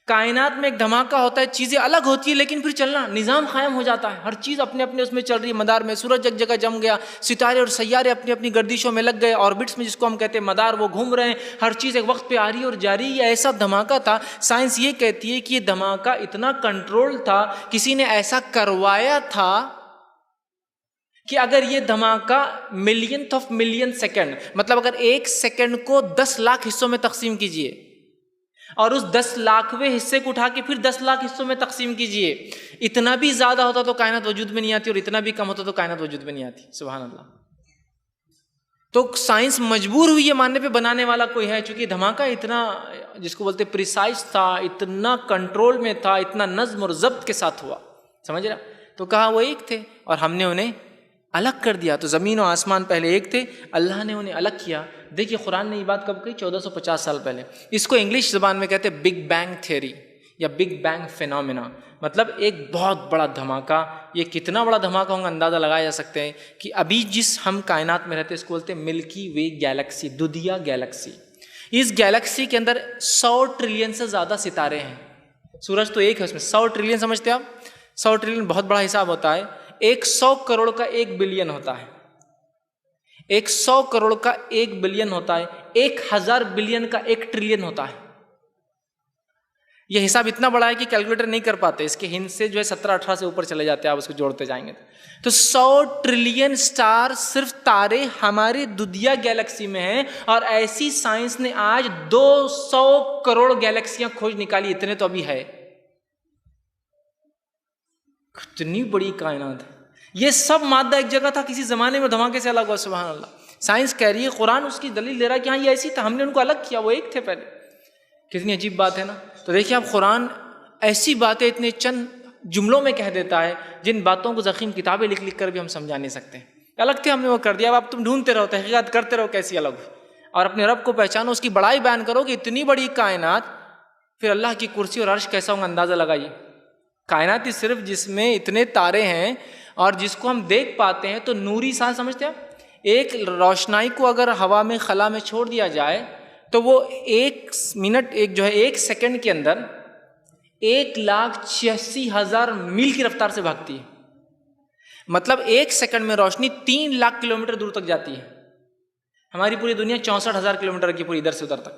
کائنات میں ایک دھماکہ ہوتا ہے، چیزیں الگ ہوتی ہے لیکن پھر چلنا نظام قائم ہو جاتا ہے، ہر چیز اپنے اپنے اس میں چل رہی ہے مدار میں. سورج ایک جگہ جم گیا، ستارے اور سیارے اپنی اپنی گردشوں میں لگ گئے، آربٹس میں جس کو ہم کہتے ہیں مدار، وہ گھوم رہے ہیں، ہر چیز ایک وقت پہ آ رہی ہے اور جاری. یہ ایسا دھماکہ تھا، سائنس یہ کہتی ہے کہ یہ دھماکہ اتنا کنٹرول تھا، کسی نے ایسا کروایا تھا کہ اگر یہ دھماکہ ملینتھ آف ملین سیکنڈ، مطلب اگر 1 سیکنڈ کو 10 لاکھ حصوں میں تقسیم کیجئے اور اس 10 لاکھویں حصے کو اٹھا کے پھر 10 لاکھ حصوں میں تقسیم کیجئے، اتنا بھی زیادہ ہوتا تو کائنات وجود میں نہیں آتی اور اتنا بھی کم ہوتا تو کائنات وجود میں نہیں آتی. سبحان اللہ. تو سائنس مجبور ہوئی یہ ماننے پہ بنانے والا کوئی ہے، چونکہ دھماکہ اتنا جس کو بولتے پریسائز تھا، اتنا کنٹرول میں تھا، اتنا نظم اور ضبط کے ساتھ ہوا. سمجھ رہا؟ تو کہا وہ ایک تھے اور ہم نے انہیں الگ کر دیا. تو زمین و آسمان پہلے ایک تھے، اللہ نے انہیں الگ کیا. دیکھیے قرآن نے یہ بات کب کہی؟ 1450 سال پہلے. اس کو انگلش زبان میں کہتے ہیں بگ بینگ تھیوری یا بگ بینگ فینومینا، مطلب ایک بہت بڑا دھماکہ. یہ کتنا بڑا دھماکہ ہوگا اندازہ لگایا جا سکتے ہیں کہ ابھی جس ہم کائنات میں رہتے ہیں اس کو بولتے ہیں ملکی وے گیلیکسی، دودھیا گیلیکسی. اس گیلیکسی کے اندر 100 ٹریلین سے زیادہ ستارے ہیں. سورج تو ایک ہے، اس میں 100 ٹریلین سمجھتے ہیں آپ؟ 100 ٹریلین بہت بڑا حساب ہوتا ہے. 100 کروڑ کا 1 بلین ہوتا ہے، 100 کروڑ کا 1 بلین ہوتا ہے، 1000 بلین کا 1 ٹریلین ہوتا ہے. یہ حساب اتنا بڑا ہے کہ کیلکولیٹر نہیں کر پاتے، اس کے ہند سے جو ہے 17-18 سے اوپر چلے جاتے ہیں، آپ اس کو جوڑتے جائیں گے تو 100 ٹریلین سٹار صرف تارے ہمارے دودھیا گیلیکسی میں ہیں. اور ایسی سائنس نے آج 200 کروڑ گیلیکسیاں کھوج نکالی، اتنے تو ابھی ہے. کتنی بڑی کائنات ہے. یہ سب مادہ ایک جگہ تھا, کسی زمانے میں دھماکے سے الگ ہوا. سبحان اللہ. سائنس کہہ رہی ہے, قرآن اس کی دلیل دے رہا ہے کہ ہاں یہ ایسی تھا, ہم نے ان کو الگ کیا, وہ ایک تھے پہلے. کتنی عجیب بات ہے نا. تو دیکھیے آپ, قرآن ایسی باتیں اتنے چند جملوں میں کہہ دیتا ہے جن باتوں کو ضخیم کتابیں لکھ لکھ کر بھی ہم سمجھا نہیں سکتے. الگ تھے, ہم نے وہ کر دیا. اب آپ تم ڈھونڈتے رہو, تحقیقات کرتے رہو کیسی الگ ہو, اور اپنے رب کو پہچانو, اس کی بڑائی بیان کرو کہ اتنی بڑی کائنات, پھر اللہ کی کرسی اور عرش کیسا ہوگا اندازہ لگائیے. کائنات ہی صرف جس میں اتنے تارے ہیں اور جس کو ہم دیکھ پاتے ہیں تو نوری سال سمجھتے ہیں آپ. ایک روشنائی کو اگر ہوا میں خلا میں چھوڑ دیا جائے تو وہ 1 منٹ ایک سیکنڈ کے اندر 1,86,000 میل کی رفتار سے بھاگتی ہے. مطلب 1 سیکنڈ میں روشنی 3 لاکھ کلومیٹر دور تک جاتی ہے. ہماری پوری دنیا 64,000 کلومیٹر کی پوری ادھر سے ادھر تک.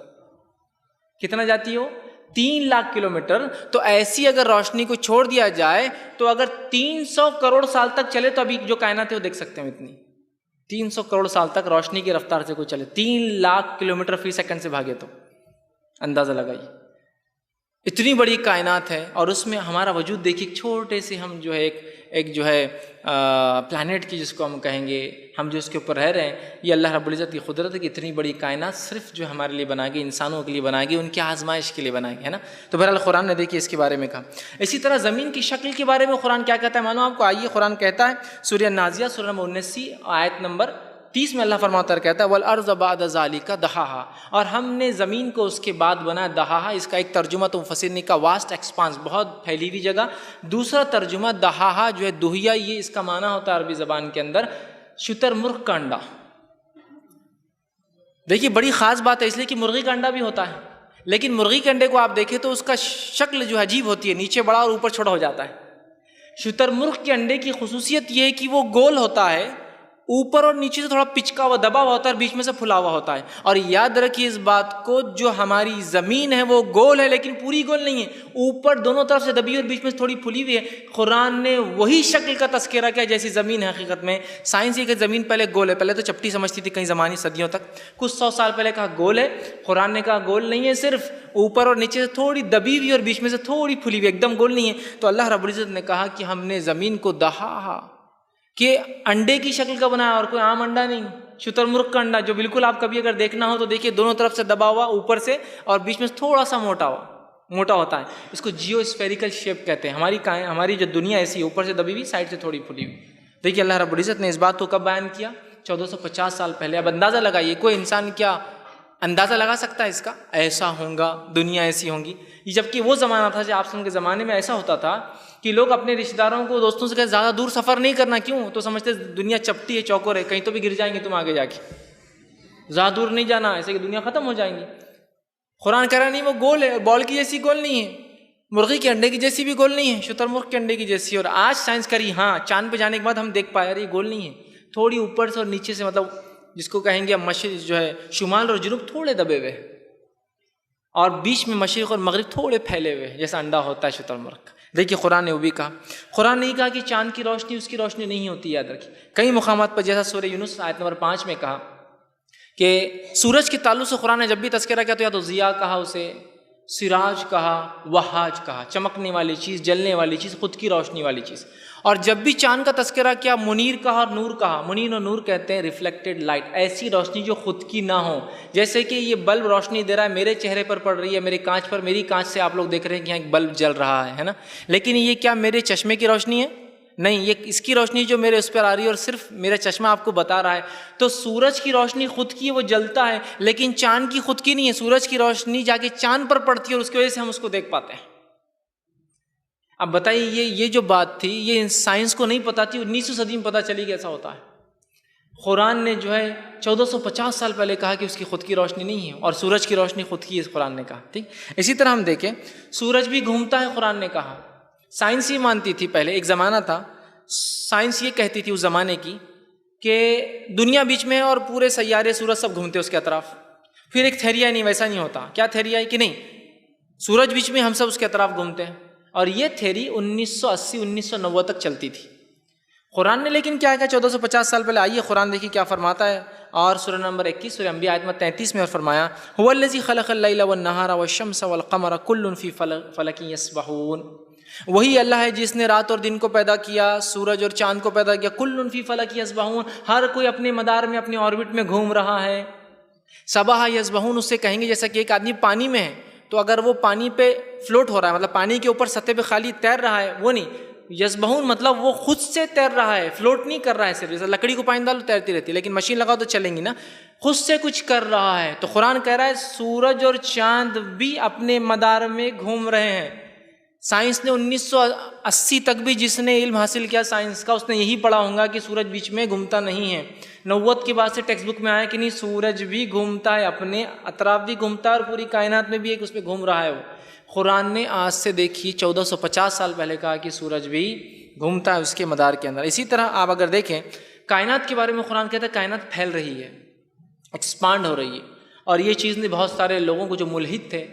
کتنا جاتی ہے وہ؟ 3 لاکھ کلومیٹر. تو ایسی اگر روشنی کو چھوڑ دیا جائے تو اگر 300 کروڑ سال تک چلے تو ابھی جو کائنات ہے وہ دیکھ سکتے ہیں. اتنی 300 کروڑ سال تک روشنی کی رفتار سے کوئی چلے, 3 لاکھ کلومیٹر فی سیکنڈ سے بھاگے تو اندازہ لگائیے. اتنی بڑی کائنات ہے, اور اس میں ہمارا وجود دیکھیے. چھوٹے سے ہم جو ہے ایک جو ہے پلانٹ کی جس کو ہم کہیں گے, ہم جو اس کے اوپر رہ رہے ہیں, یہ اللہ رب العزت کی قدرت ہے کہ اتنی بڑی کائنات صرف جو ہمارے لیے بنا گئی, انسانوں کے لیے بنا گئی, ان کی آزمائش کے لیے بنا گئی, ہے نا. تو بہرحال قرآن نے دیکھیے اس کے بارے میں کہا. اسی طرح زمین کی شکل کے بارے میں قرآن کیا کہتا ہے مانو آپ کو. آئیے قرآن کہتا ہے سورہ نازیہ سورہ نمبر 79 آیت نمبر 30 میں اللہ فرماتا ہے, کہتا ہے وَالْأَرْضَ بَعْدَ ذَلِكَ دَحَاهَا, اور ہم نے زمین کو اس کے بعد بنایا. دہاہا اس کا ایک ترجمہ تو مفسر نے کہا واسٹ ایکسپانس, بہت پھیلی ہوئی جگہ. دوسرا ترجمہ دہاہا جو ہے دہیا, یہ اس کا معنی ہوتا ہے عربی زبان کے اندر شتر مرغ کا انڈا. دیکھیے بڑی خاص بات ہے, اس لیے کہ مرغی کا انڈا بھی ہوتا ہے, لیکن مرغی کے انڈے کو آپ دیکھیں تو اس کا شکل جو عجیب ہوتی ہے, نیچے بڑا اور اوپر چھوٹا ہو جاتا ہے. شتر مرغ کے انڈے کی خصوصیت یہ ہے کہ وہ گول ہوتا ہے, اوپر اور نیچے سے تھوڑا پچکا ہوا دبا ہوا ہوتا ہے, اور بیچ میں سے پھلا ہوا ہوتا ہے. اور یاد رکھیے اس بات کو, جو ہماری زمین ہے وہ گول ہے لیکن پوری گول نہیں ہے, اوپر دونوں طرف سے دبی اور بیچ میں سے تھوڑی پھلی ہوئی ہے. قرآن نے وہی شکل کا تذکرہ کیا جیسی زمین ہے حقیقت میں. سائنس یہ کہ زمین پہلے گول ہے, پہلے تو چپٹی سمجھتی تھی کئی زمانے صدیوں تک, کچھ 100 سال پہلے کہا گول ہے. قرآن نے کہا گول نہیں ہے, صرف اوپر اور نیچے سے تھوڑی دبی ہوئی اور بیچ میں سے تھوڑی پھلی ہوئی, ایک دم گول نہیں ہے. تو اللہ رب العزت نے کہا کہ ہم نے زمین کو دہا کہ انڈے کی شکل کا بنایا, اور کوئی عام انڈا نہیں, شتر مرغ کا انڈا, جو بالکل آپ کبھی اگر دیکھنا ہو تو دیکھیے دونوں طرف سے دبا ہوا, اوپر سے اور بیچ میں تھوڑا سا موٹا ہوتا ہے. اس کو جیو اسفیریکل شیپ کہتے ہیں. ہماری جو دنیا ایسی ہے, اوپر سے دبی ہوئی, سائڈ سے تھوڑی پھلی ہوئی. دیکھیے اللہ رب العزت نے اس بات کو کب بیان کیا؟ 1450 سال پہلے. اب اندازہ لگائیے, کوئی انسان کیا اندازہ لگا سکتا ہے اس کا؟ ایسا ہوگا, دنیا ایسی ہوں گی. جبکہ وہ زمانہ تھا جب آپ کے زمانے میں ایسا ہوتا تھا کہ لوگ اپنے رشتہ داروں کو, دوستوں سے کہتے زیادہ دور سفر نہیں کرنا. کیوں؟ تو سمجھتے دنیا چپٹی ہے, چوکور ہے, کہیں تو بھی گر جائیں گے تم آگے جا کے, زیادہ دور نہیں جانا, ایسے کہ دنیا ختم ہو جائیں گی. قرآن کہہ رہا نہیں وہ گول ہے, بال کی جیسی گول نہیں ہے, مرغی کے انڈے کی جیسی بھی گول نہیں ہے, شتر مرغ کے انڈے کی جیسی. اور آج سائنس کری, ہاں چاند پہ جانے کے بعد ہم دیکھ پائے یہ گول نہیں ہے, تھوڑی اوپر سے اور نیچے سے, مطلب جس کو کہیں گے مشرق جو ہے شمال اور جنوب تھوڑے دبے ہوئے, اور بیچ میں مشرق اور مغرب تھوڑے پھیلے ہوئے, جیسا انڈا ہوتا ہے شتر مرغ. دیکھیے قرآن نے وہ بھی کہا. قرآن نے کہا کہ چاند کی روشنی اس کی روشنی نہیں ہوتی, یاد رکھیے. کئی مقامات پر جیسا سورہ یونس آیت نمبر 5 میں کہا کہ سورج کے تعلق سے قرآن نے جب بھی تذکرہ کیا تو یا تو ضیاء کہا, اسے سراج کہا, وہاج کہا, چمکنے والی چیز, جلنے والی چیز, خود کی روشنی والی چیز. اور جب بھی چاند کا تذکرہ کیا منیر کہا اور نور کہا. منیر اور نور کہتے ہیں ریفلیکٹڈ لائٹ, ایسی روشنی جو خود کی نہ ہو. جیسے کہ یہ بلب روشنی دے رہا ہے, میرے چہرے پر پڑ رہی ہے, میرے کانچ پر, میری کانچ سے آپ لوگ دیکھ رہے ہیں کہ یہاں ایک بلب جل رہا ہے نا, لیکن یہ کیا میرے چشمے کی روشنی ہے؟ نہیں, یہ اس کی روشنی جو میرے اس پر آ رہی ہے اور صرف میرا چشمہ آپ کو بتا رہا ہے. تو سورج کی روشنی خود کی وہ جلتا ہے, لیکن چاند کی خود کی نہیں ہے. سورج کی روشنی جا کے چاند پر پڑتی ہے اور اس کی وجہ سے ہم اس کو دیکھ پاتے ہیں. اب بتائیے یہ جو بات تھی یہ سائنس کو نہیں پتا تھی, 19ویں صدی میں پتہ چلی کہ ایسا ہوتا ہے. قرآن نے جو ہے 1450 سال پہلے کہا کہ اس کی خود کی روشنی نہیں ہے, اور سورج کی روشنی خود کی ہے, قرآن نے کہا. ٹھیک, اسی طرح ہم دیکھیں سورج بھی گھومتا ہے, قرآن نے کہا. سائنس یہ مانتی تھی پہلے, ایک زمانہ تھا سائنس یہ کہتی تھی اس زمانے کی کہ دنیا بیچ میں اور پورے سیارے سورج سب گھومتے اس کے اطراف. پھر ایک تھیری ہے, نہیں ویسا نہیں ہوتا. کیا تھیری ہے کہ نہیں, سورج بیچ میں, ہم سب اس کے اطراف گھومتے ہیں. اور یہ تھیری 1980-1990 تک چلتی تھی. قرآن نے لیکن کیا کہا 1450 سال پہلے؟ آئیے قرآن دیکھیے کیا فرماتا ہے. اور سورہ نمبر 21 سورہ انبیاء آیت نمبر 33 میں اور فرمایا هو الذی خلق اللیل والنہار والشمس والقمر کل فی فلک یسبحون. وہی اللہ ہے جس نے رات اور دن کو پیدا کیا، سورج اور چاند کو پیدا کیا، کل فی فلک یسبحون، ہر کوئی اپنے مدار میں اپنے آربٹ میں گھوم رہا ہے۔ سبح یسبحون اس سے کہیں گے جیسا کہ ایک آدمی پانی میں ہے تو اگر وہ پانی پہ فلوٹ ہو رہا ہے، مطلب پانی کے اوپر سطح پہ خالی تیر رہا ہے، وہ نہیں، یسبحون مطلب وہ خود سے تیر رہا ہے، فلوٹ نہیں کر رہا ہے، صرف جیسے لکڑی کو پانی ڈالو تیرتی رہتی ہے، لیکن مشین لگاؤ تو چلیں گی نا، خود سے کچھ کر رہا ہے۔ تو قرآن کہہ رہا ہے سورج اور چاند بھی اپنے مدار میں گھوم رہے ہیں۔ سائنس نے 1980 تک بھی جس نے علم حاصل کیا سائنس کا، اس نے یہی پڑھا ہوگا کہ سورج بیچ میں گھومتا نہیں ہے۔ 90 کے بعد سے ٹیکسٹ بک میں آیا کہ نہیں، سورج بھی گھومتا ہے، اپنے اطراف بھی گھومتا ہے، اور پوری کائنات میں بھی ایک اس پہ گھوم رہا ہے وہ۔ قرآن نے آج سے دیکھیے 1450 سال پہلے کہا کہ سورج بھی گھومتا ہے اس کے مدار کے اندر۔ اسی طرح آپ اگر دیکھیں کائنات کے بارے میں قرآن کہتا ہے کائنات پھیل رہی ہے، ایکسپانڈ ہو رہی ہے، اور یہ چیز نے بہت سارے لوگوں کو جو ملحد تھے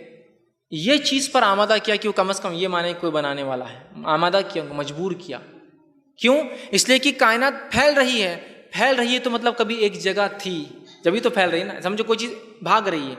یہ چیز پر آمادہ کیا کہ وہ کم از کم یہ مانے کوئی بنانے والا ہے، آمادہ کیا، ان کو مجبور کیا۔ کیوں؟ اس لیے کہ کائنات پھیل رہی ہے تو مطلب کبھی ایک جگہ تھی، جبھی تو پھیل رہی ہے نا، سمجھو کوئی چیز بھاگ رہی ہے،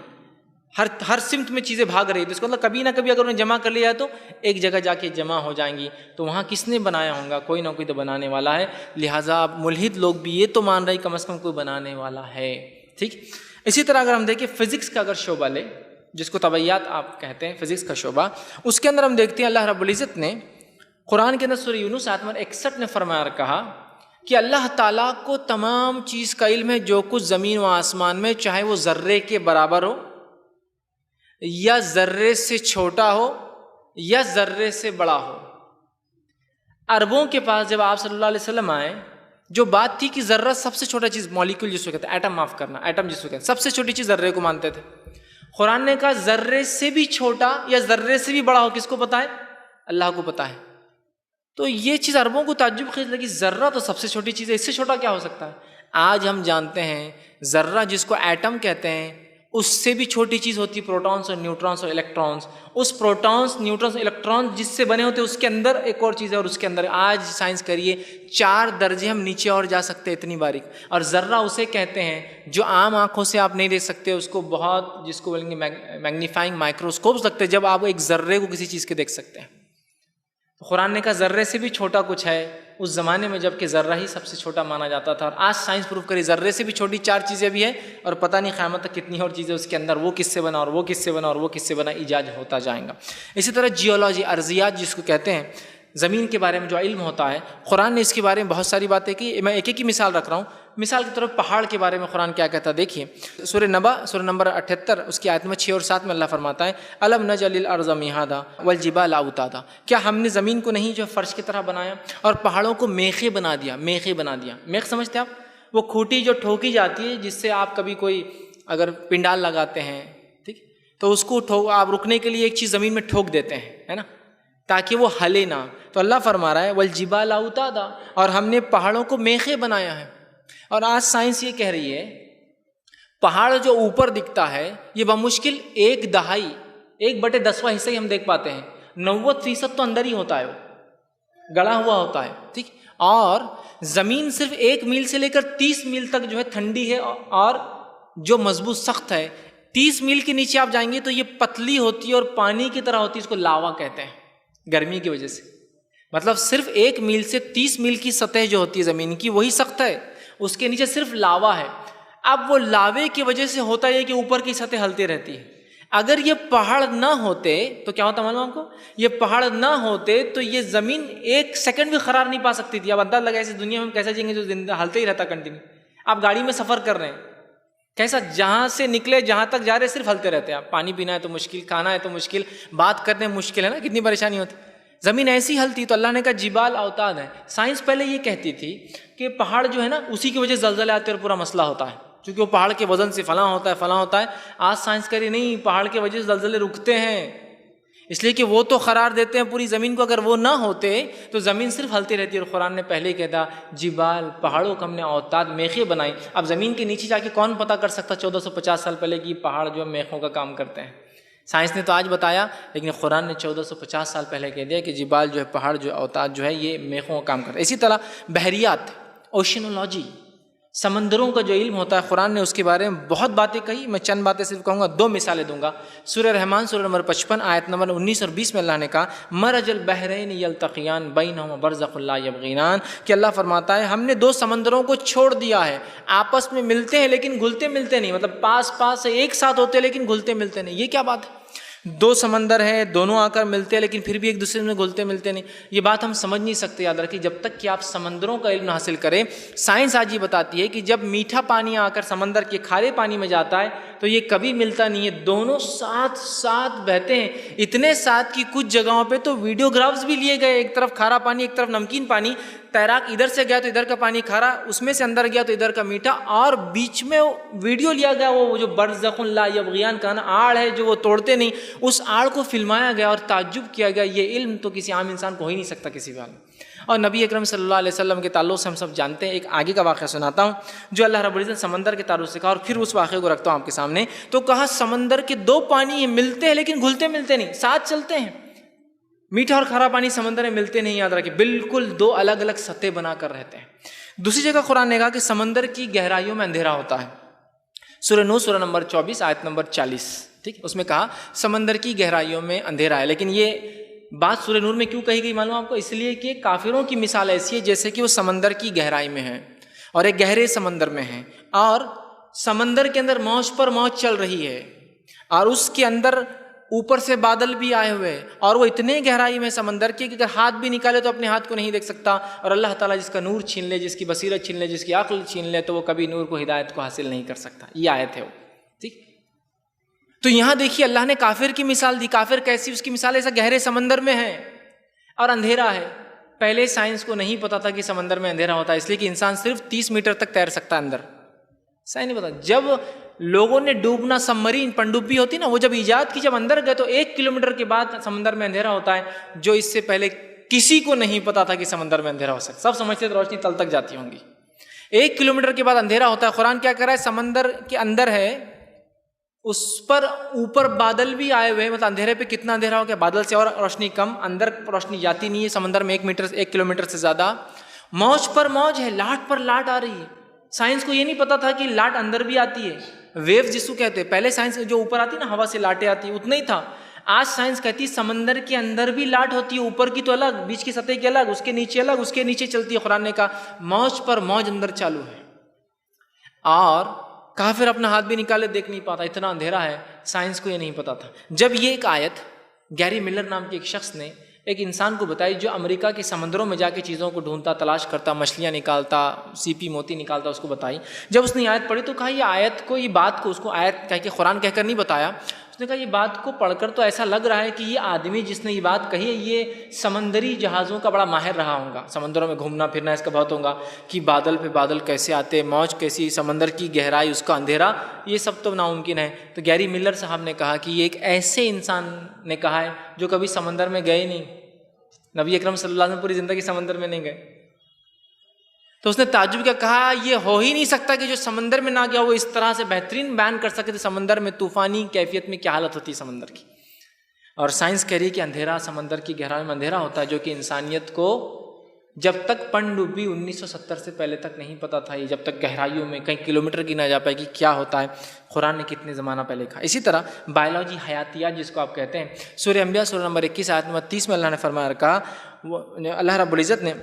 ہر سمت میں چیزیں بھاگ رہی ہے، تو اس کو مطلب کبھی نہ کبھی اگر انہیں جمع کر لیا تو ایک جگہ جا کے جمع ہو جائیں گی، تو وہاں کس نے بنایا ہوگا؟ کوئی نہ کوئی تو بنانے والا ہے۔ لہٰذا اب ملحد لوگ بھی یہ تو مان رہے کم از کم کوئی بنانے والا ہے، ٹھیک۔ اسی طرح اگر ہم دیکھیں فزکس کا اگر شعبہ لے، جس کو طبیعیات آپ کہتے ہیں، فزکس کا شعبہ، اس کے اندر ہم دیکھتے ہیں اللہ رب العزت نے قرآن کے اندر سورہ یونس آیت نمبر 61 میں فرمایا اور کہا کہ اللہ تعالیٰ کو تمام چیز کا علم ہے، جو کچھ زمین و آسمان میں، چاہے وہ ذرے کے برابر ہو یا ذرے سے چھوٹا ہو یا ذرے سے بڑا ہو۔ عربوں کے پاس جب آپ صلی اللہ علیہ وسلم آئے، جو بات تھی کہ ذرہ سب سے چھوٹا چیز، مالیکول جس کو کہتے ہیں، ایٹم، معاف کرنا، ایٹم جس کو کہتے ہیں، سب سے چھوٹی چیز ذرے کو مانتے تھے۔ قرآن نے کہا ذرے سے بھی چھوٹا یا ذرے سے بھی بڑا ہو، کس کو پتا ہے؟ اللہ کو پتا ہے۔ تو یہ چیز عربوں کو تعجب خیز لگی، ذرہ تو سب سے چھوٹی چیز ہے، اس سے چھوٹا کیا ہو سکتا ہے؟ آج ہم جانتے ہیں ذرہ جس کو ایٹم کہتے ہیں، اس سے بھی چھوٹی چیز ہوتی ہے پروٹونز اور نیوٹرونز اور الیکٹرونز۔ اس پروٹونز، نیوٹرونز اور الیکٹرونز جس سے بنے ہوتے ہیں، اس کے اندر ایک اور چیز ہے، اور اس کے اندر آج سائنس کریے 4 درجے ہم نیچے اور جا سکتے ہیں، اتنی باریک۔ اور ذرہ اسے کہتے ہیں جو عام آنکھوں سے آپ نہیں دیکھ سکتے، اس کو بہت، جس کو بولیں گے میگنیفائنگ مائکروسکوپس لگتے ہیں، جب آپ ایک ذرے کو کسی چیز کے دیکھ سکتے ہیں۔ قرآن نے کہا ذرے سے بھی چھوٹا کچھ ہے، اس زمانے میں جب کہ ذرہ ہی سب سے چھوٹا مانا جاتا تھا، اور آج سائنس پروف کری ذرے سے بھی چھوٹی 4 چیزیں بھی ہیں، اور پتہ نہیں قیامت تک کتنی اور چیزیں اس کے اندر، وہ کس سے بنا اور وہ کس سے بنا اور وہ کس سے بنا، ایجاد ہوتا جائے گا۔ اسی طرح جیولوجی، ارضیات جس کو کہتے ہیں، زمین کے بارے میں جو علم ہوتا ہے، قرآن نے اس کے بارے میں بہت ساری باتیں کی۔ میں ایک ایک کی مثال رکھ رہا ہوں۔ مثال کی طرف پہاڑ کے بارے میں قرآن کیا کہتا ہے، دیکھیے سورہ نبا، سورہ نمبر 78 اس کی آیت میں 6 اور 7 میں اللہ فرماتا ہے الم نجعل الارض مہادا والجبال اوتادا، کیا ہم نے زمین کو نہیں جو فرش کی طرح بنایا اور پہاڑوں کو میخیں بنا دیا۔ میخیں بنا دیا، میخ سمجھتے ہیں آپ؟ وہ کھوٹی جو ٹھوکی جاتی ہے، جس سے آپ کبھی کوئی اگر پنڈال لگاتے ہیں، ٹھیک، تو اس کو آپ رکنے کے لیے ایک چیز زمین میں ٹھوک دیتے ہیں، ہے نا، تاکہ وہ ہلے نہ۔ تو اللہ فرما رہا ہے والجبال اوتادا، اور ہم نے پہاڑوں کو میخیں بنایا ہے۔ اور آج سائنس یہ کہہ رہی ہے پہاڑ جو اوپر دکھتا ہے یہ بمشکل 1/10 1/10واں حصہ ہی ہم دیکھ پاتے ہیں، 90% تو اندر ہی ہوتا ہے، وہ گڑا ہوا ہوتا ہے، ٹھیک۔ اور زمین صرف 1 میل سے لے کر 30 میل تک جو ہے ٹھنڈی ہے، اور جو مضبوط سخت ہے 30 میل کے نیچے آپ جائیں گے تو یہ پتلی ہوتی ہے اور پانی کی طرح ہوتی ہے، اس کو لاوا کہتے ہیں، گرمی کی وجہ سے۔ مطلب صرف 1 میل سے 30 میل کی سطح جو ہوتی ہے زمین کی وہی سخت ہے، اس کے نیچے صرف لاوا ہے۔ اب وہ لاوے کی وجہ سے ہوتا ہے کہ اوپر کی سطح ہلتی رہتی ہے۔ اگر یہ پہاڑ نہ ہوتے تو کیا ہوتا معلوم آپ کو؟ یہ پہاڑ نہ ہوتے تو یہ زمین 1 سیکنڈ بھی قرار نہیں پا سکتی تھی۔ اب انداز لگا اس دنیا میں ہم کیسے جائیں گے جو زندہ ہلتے ہی رہتا کنٹینیو۔ آپ گاڑی میں سفر کر رہے ہیں، کیسا، جہاں سے نکلے جہاں تک جا رہے صرف ہلتے رہتے ہیں۔ آپ پانی پینا ہے تو مشکل، کھانا ہے تو مشکل، بات کرنے میں مشکل ہے نا، کتنی پریشانی ہوتی۔ زمین ایسی ہلتی تو اللہ نے کہا جبال اوتاد ہے۔ سائنس پہلے یہ کہتی تھی کہ پہاڑ جو ہے نا اسی کی وجہ سے زلزلے آتے اور پورا مسئلہ ہوتا ہے، کیونکہ وہ پہاڑ کے وزن سے فلاں ہوتا ہے فلاں ہوتا ہے۔ آج سائنس کہہ رہی نہیں، پہاڑ کے وجہ سے زلزلے رکتے ہیں، اس لیے کہ وہ تو قرار دیتے ہیں پوری زمین کو، اگر وہ نہ ہوتے تو زمین صرف ہلتی رہتی۔ اور قرآن نے پہلے کہتا جبال، پہاڑوں کو ہم نے اوتاد، میخیں بنائی۔ اب زمین کے نیچے جا کے کون پتہ کر سکتا 1450 سال پہلے کہ پہاڑ جو میخوں کا کام کرتے ہیں؟ سائنس نے تو آج بتایا، لیکن قرآن نے 1450 سال پہلے کہہ دیا کہ جبال جو ہے، پہاڑ جو اوتاد جو ہے، یہ میخوں کا کام کرتا ہے۔ اسی طرح بحریات، اوشنولوجی، سمندروں کا جو علم ہوتا ہے قرآن نے اس کے بارے میں بہت باتیں کہی. میں چند باتیں صرف کہوں گا, 2 مثالیں دوں گا. سورہ رحمان سورہ نمبر 55 آیت نمبر 19 اور 20 میں اللہ نے کہا مرج البحرین یلتقیان بینہما برزخ لا یبغیان, کہ اللہ فرماتا ہے ہم نے 2 سمندروں کو چھوڑ دیا ہے, آپس میں ملتے ہیں لیکن گھلتے ملتے نہیں, مطلب پاس پاس سے ایک ساتھ ہوتے لیکن گھلتے ملتے نہیں. یہ کیا بات ہے؟ 2 سمندر ہیں, دونوں آ کر ملتے ہیں لیکن پھر بھی ایک دوسرے میں گھلتے ملتے نہیں. یہ بات ہم سمجھ نہیں سکتے. یاد رکھیے جب تک کہ آپ سمندروں کا علم حاصل کریں. سائنس آج یہ بتاتی ہے کہ جب میٹھا پانی آ کر سمندر کے کھارے پانی میں جاتا ہے تو یہ کبھی ملتا نہیں ہے, دونوں ساتھ ساتھ بہتے ہیں. اتنے ساتھ کہ کچھ جگہوں پہ تو ویڈیوگرافز بھی لیے گئے, ایک طرف کھارا پانی ایک طرف نمکین پانی, تیراک ادھر سے گیا تو ادھر کا پانی کھارا, اس میں سے اندر گیا تو ادھر کا میٹھا, اور بیچ میں ویڈیو لیا گیا, وہ جو برزخ لا یبغیان کا نا آڑ ہے جو وہ توڑتے نہیں, اس آڑ کو فلمایا گیا اور تعجب کیا گیا. یہ علم تو کسی عام انسان کو ہو ہی نہیں سکتا کسی بھی حال میں. اور نبی اکرم صلی اللہ علیہ وسلم کے تعلق سے ہم سب جانتے ہیں. ایک آگے کا واقعہ سناتا ہوں جو اللہ رب العزت سمندر کے تعلق سے کہا, اور پھر اس واقعے کو رکھتا ہوں آپ کے سامنے. تو کہا سمندر کے 2 پانی ملتے ہیں لیکن گھلتے ملتے نہیں, ساتھ چلتے ہیں. میٹھا اور کھارا پانی سمندر میں ملتے نہیں, یاد رکھیں بالکل 2 الگ الگ سطح بنا کر رہتے ہیں. دوسری جگہ قرآن نے کہا کہ سمندر کی گہرائیوں میں اندھیرا ہوتا ہے. سورہ نور سورہ نمبر 24 آیت نمبر 40, ٹھیک, اس میں کہا سمندر کی گہرائیوں میں اندھیرا ہے. لیکن یہ بات سورہ نور میں کیوں کہی گئی معلوم آپ کو؟ اس لیے کہ کافروں کی مثال ایسی ہے جیسے کہ وہ سمندر کی گہرائی میں ہیں اور ایک گہرے سمندر میں ہیں, اور سمندر کے اندر موج پر موج چل رہی ہے, اور اس کے اندر اوپر سے بادل بھی آئے ہوئے, اور وہ اتنے گہرائی میں سمندر کے کہ اگر ہاتھ بھی نکالے تو اپنے ہاتھ کو نہیں دیکھ سکتا. اور اللہ تعالیٰ جس کا نور چھین لے, جس کی بصیرت چھین لے, جس کی عقل چھین لے, تو وہ کبھی نور کو ہدایت کو حاصل نہیں کر سکتا. یہ آیت ہے وہ, ٹھیک. تو یہاں دیکھیے اللہ نے کافر کی مثال دی. کافر کیسی؟ اس کی مثال ایسا گہرے سمندر میں ہے اور اندھیرا ہے. پہلے سائنس کو نہیں پتا تھا کہ سمندر میں اندھیرا ہوتا ہے, اس لیے کہ انسان صرف 30 میٹر تک تیر سکتا ہے اندر. صحیح نہیں پتا. جب لوگوں نے ڈوبنا, سبمرین پنڈوبی ہوتی نا, وہ جب ایجاد کی, جب اندر گئے تو 1 کلومیٹر کے بعد سمندر میں اندھیرا ہوتا ہے, جو اس سے پہلے کسی کو نہیں پتا تھا کہ سمندر میں اندھیرا ہو سکتا. سب سمجھتے تھے روشنی تل تک جاتی ہوں گی. 1 کلومیٹر کے بعد اندھیرا ہوتا ہے. قرآن کیا کر رہا ہے؟ سمندر کے اندر ہے, اس پر اوپر بادل بھی آئے ہوئے, مطلب اندھیرے پہ کتنا اندھیرا ہو گیا, بادل سے اور روشنی کم, اندر روشنی جاتی نہیں ہے سمندر میں 1 کلومیٹر سے زیادہ. موج پر موج ہے, لاٹ پر لاٹ آ رہی ہے. سائنس کو یہ نہیں پتا تھا کہ لاٹ اندر بھی آتی ہے, ویو جس کو کہتے ہیں. پہلے سائنس جو اوپر آتی نا, ہوا سے لاٹیں آتی, اتنا ہی تھا. آج سائنس کہتی ہے سمندر کے اندر بھی لاٹ ہوتی ہے, اوپر کی تو الگ, بیچ کی سطح کی الگ, اس کے نیچے الگ, اس کے نیچے چلتی ہے. قرآن نے کہا موج پر موج اندر چالو ہے, اور کافر اپنا ہاتھ بھی نکالے دیکھ نہیں پاتا, اتنا اندھیرا ہے. سائنس کو یہ نہیں پتا تھا. جب یہ ایک آیت گیری ملر نام کے ایک شخص نے ایک انسان کو بتائی جو امریکہ کے سمندروں میں جا کے چیزوں کو ڈھونڈتا, تلاش کرتا, مچھلیاں نکالتا, سیپی موتی نکالتا, اس کو بتائی. جب اس نے آیت پڑھی تو کہا یہ آیت کو, یہ بات کو, اس کو آیت کہہ کے قرآن کہہ کر نہیں بتایا. اس نے کہا یہ بات کو پڑھ کر تو ایسا لگ رہا ہے کہ یہ آدمی جس نے یہ بات کہی ہے یہ سمندری جہازوں کا بڑا ماہر رہا ہوگا, سمندروں میں گھومنا پھرنا اس کا بہت ہوگا, کہ بادل پہ بادل کیسے آتے, موج کیسی, سمندر کی گہرائی, اس کا اندھیرا, یہ سب تو ناممکن ہے. تو گیری ملر صاحب نے کہا کہ یہ ایک ایسے انسان نے کہا ہے جو کبھی سمندر میں گئے نہیں. نبی اکرم صلی اللہ علیہ وسلم پوری زندگی سمندر میں نہیں گئے. تو اس نے تعجب کیا, کہا یہ ہو ہی نہیں سکتا کہ جو سمندر میں نہ گیا وہ اس طرح سے بہترین بیان کر سکے تھے سمندر میں طوفانی کیفیت میں کیا حالت ہوتی ہے سمندر کی. اور سائنس کہہ رہی ہے کہ اندھیرا, سمندر کی گہرائی میں اندھیرا ہوتا ہے, جو کہ انسانیت کو جب تک پنڈوبی 1970 سے پہلے تک نہیں پتا تھا, یہ جب تک گہرائیوں میں کئی کلومیٹر کی نہ جا پائے کہ کیا ہوتا ہے. قرآن نے کتنے زمانہ پہلے کہا. اسی طرح بایولوجی, حیاتیات جس کو آپ کہتے ہیں, سورہ انبیاء سورہ نمبر 21 آیت نمبر 30 میں اللہ نے فرمایا کہا, اللہ رب العزت نے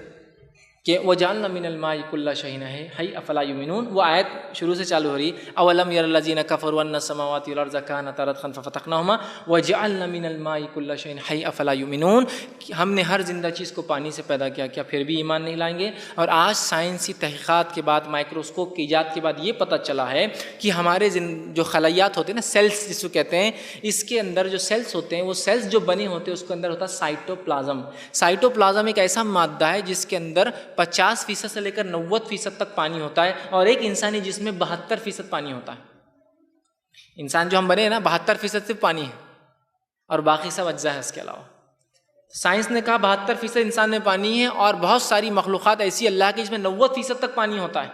کہ وَجَعَلْنَا مِنَ الْمَاءِ كُلَّ شَيْءٍ حَيٍّ أَفَلَا يُؤْمِنُونَ. وہ آیت شروع سے چالو ہو رہی ہے, اولم يَرَ الَّذِينَ كَفَرُوا أَنَّ السَّمَاوَاتِ وَالْأَرْضَ كَانَتَا رَتْقًا فَفَتَقْنَاهُمَا وَجَعَلْنَا مِنَ الْمَاءِ كُلَّ شَيْءٍ حَيٍّ أَفَلَا يُؤْمِنُونَ. ہم نے ہر زندہ چیز کو پانی سے پیدا کیا, کیا پھر بھی ایمان نہیں لائیں گے؟ اور آج سائنسی تحقیقات کے بعد, مائکروسکوپ کی ایجاد کے بعد یہ پتہ چلا ہے کہ ہمارے جو خلیات ہوتے ہیں نا, سیلس جس کو کہتے ہیں, اس کے اندر جو سیلس ہوتے ہیں, وہ سیلس جو بنے ہوتے ہیں اس کے اندر ہوتا ہے سائٹوپلازم. سائٹوپلازم ایک ایسا مادہ ہے جس کے اندر 50% سے لے کر 90% تک پانی ہوتا ہے, اور ایک انسانی جسم میں 72% پانی ہوتا ہے. انسان جو ہم بنے ہیں نا 72% صرف پانی ہے, اور باقی سب اجزاء ہے اس کے علاوہ. سائنس نے کہا 72% انسان میں پانی ہے, اور بہت ساری مخلوقات ایسی اللہ کی جس میں 90% تک پانی ہوتا ہے.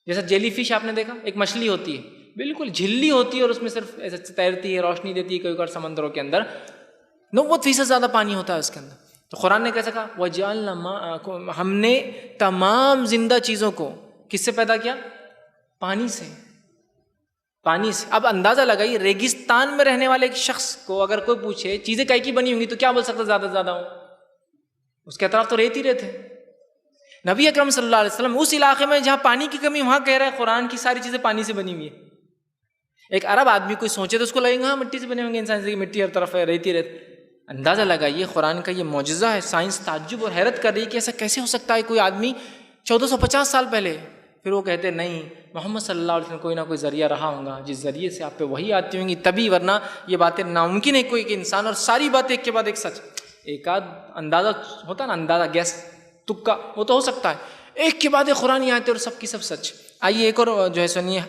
جیسا جیلی فش آپ نے دیکھا, ایک مچھلی ہوتی ہے بالکل جھلی ہوتی ہے, اور اس میں صرف ایسے تیرتی ہے, روشنی دیتی ہے, کوئی اور سمندروں کے اندر 90% زیادہ پانی ہوتا ہے اس کے اندر. تو قرآن نے کیسا کہا, وَجَعَلْنَا مَاءَ, ہم نے تمام زندہ چیزوں کو کس سے پیدا کیا؟ پانی سے. پانی سے. اب اندازہ لگائیے ریگستان میں رہنے والے ایک شخص کو اگر کوئی پوچھے چیزیں کئی کی بنی ہوں گی تو کیا بول سکتا زیادہ سے زیادہ ہوں؟ اس کے اطراف تو ریت ہی ریت ہے. نبی اکرم صلی اللہ علیہ وسلم اس علاقے میں جہاں پانی کی کمی وہاں کہہ رہا ہے قرآن کی ساری چیزیں پانی سے بنی ہوئی ہے. ایک عرب آدمی کوئی سوچے تو اس کو لگے گا ہاں مٹی سے بنے ہوں گے، انسان کی مٹی ہر طرف ہے، ریت ہی ریت. اندازہ لگائیے قرآن کا یہ معجزہ ہے. سائنس تعجب اور حیرت کر رہی ہے کہ ایسا کیسے ہو سکتا ہے. کوئی آدمی 1450 سال پہلے، پھر وہ کہتے نہیں محمد صلی اللہ علیہ وسلم کوئی نہ کوئی ذریعہ رہا ہوگا جس ذریعے سے آپ پہ وہی آتی ہوں گی تبھی، ورنہ یہ باتیں ناممکن ہے کوئی کہ انسان. اور ساری باتیں ایک کے بعد ایک سچ. ایک آدھ اندازہ ہوتا نا، اندازہ گیس تکا، وہ تو ہو سکتا ہے. ایک کے بعد ایک قرآن آتے اور سب کی سب سچ. آئیے ایک اور جو ہے سنیے،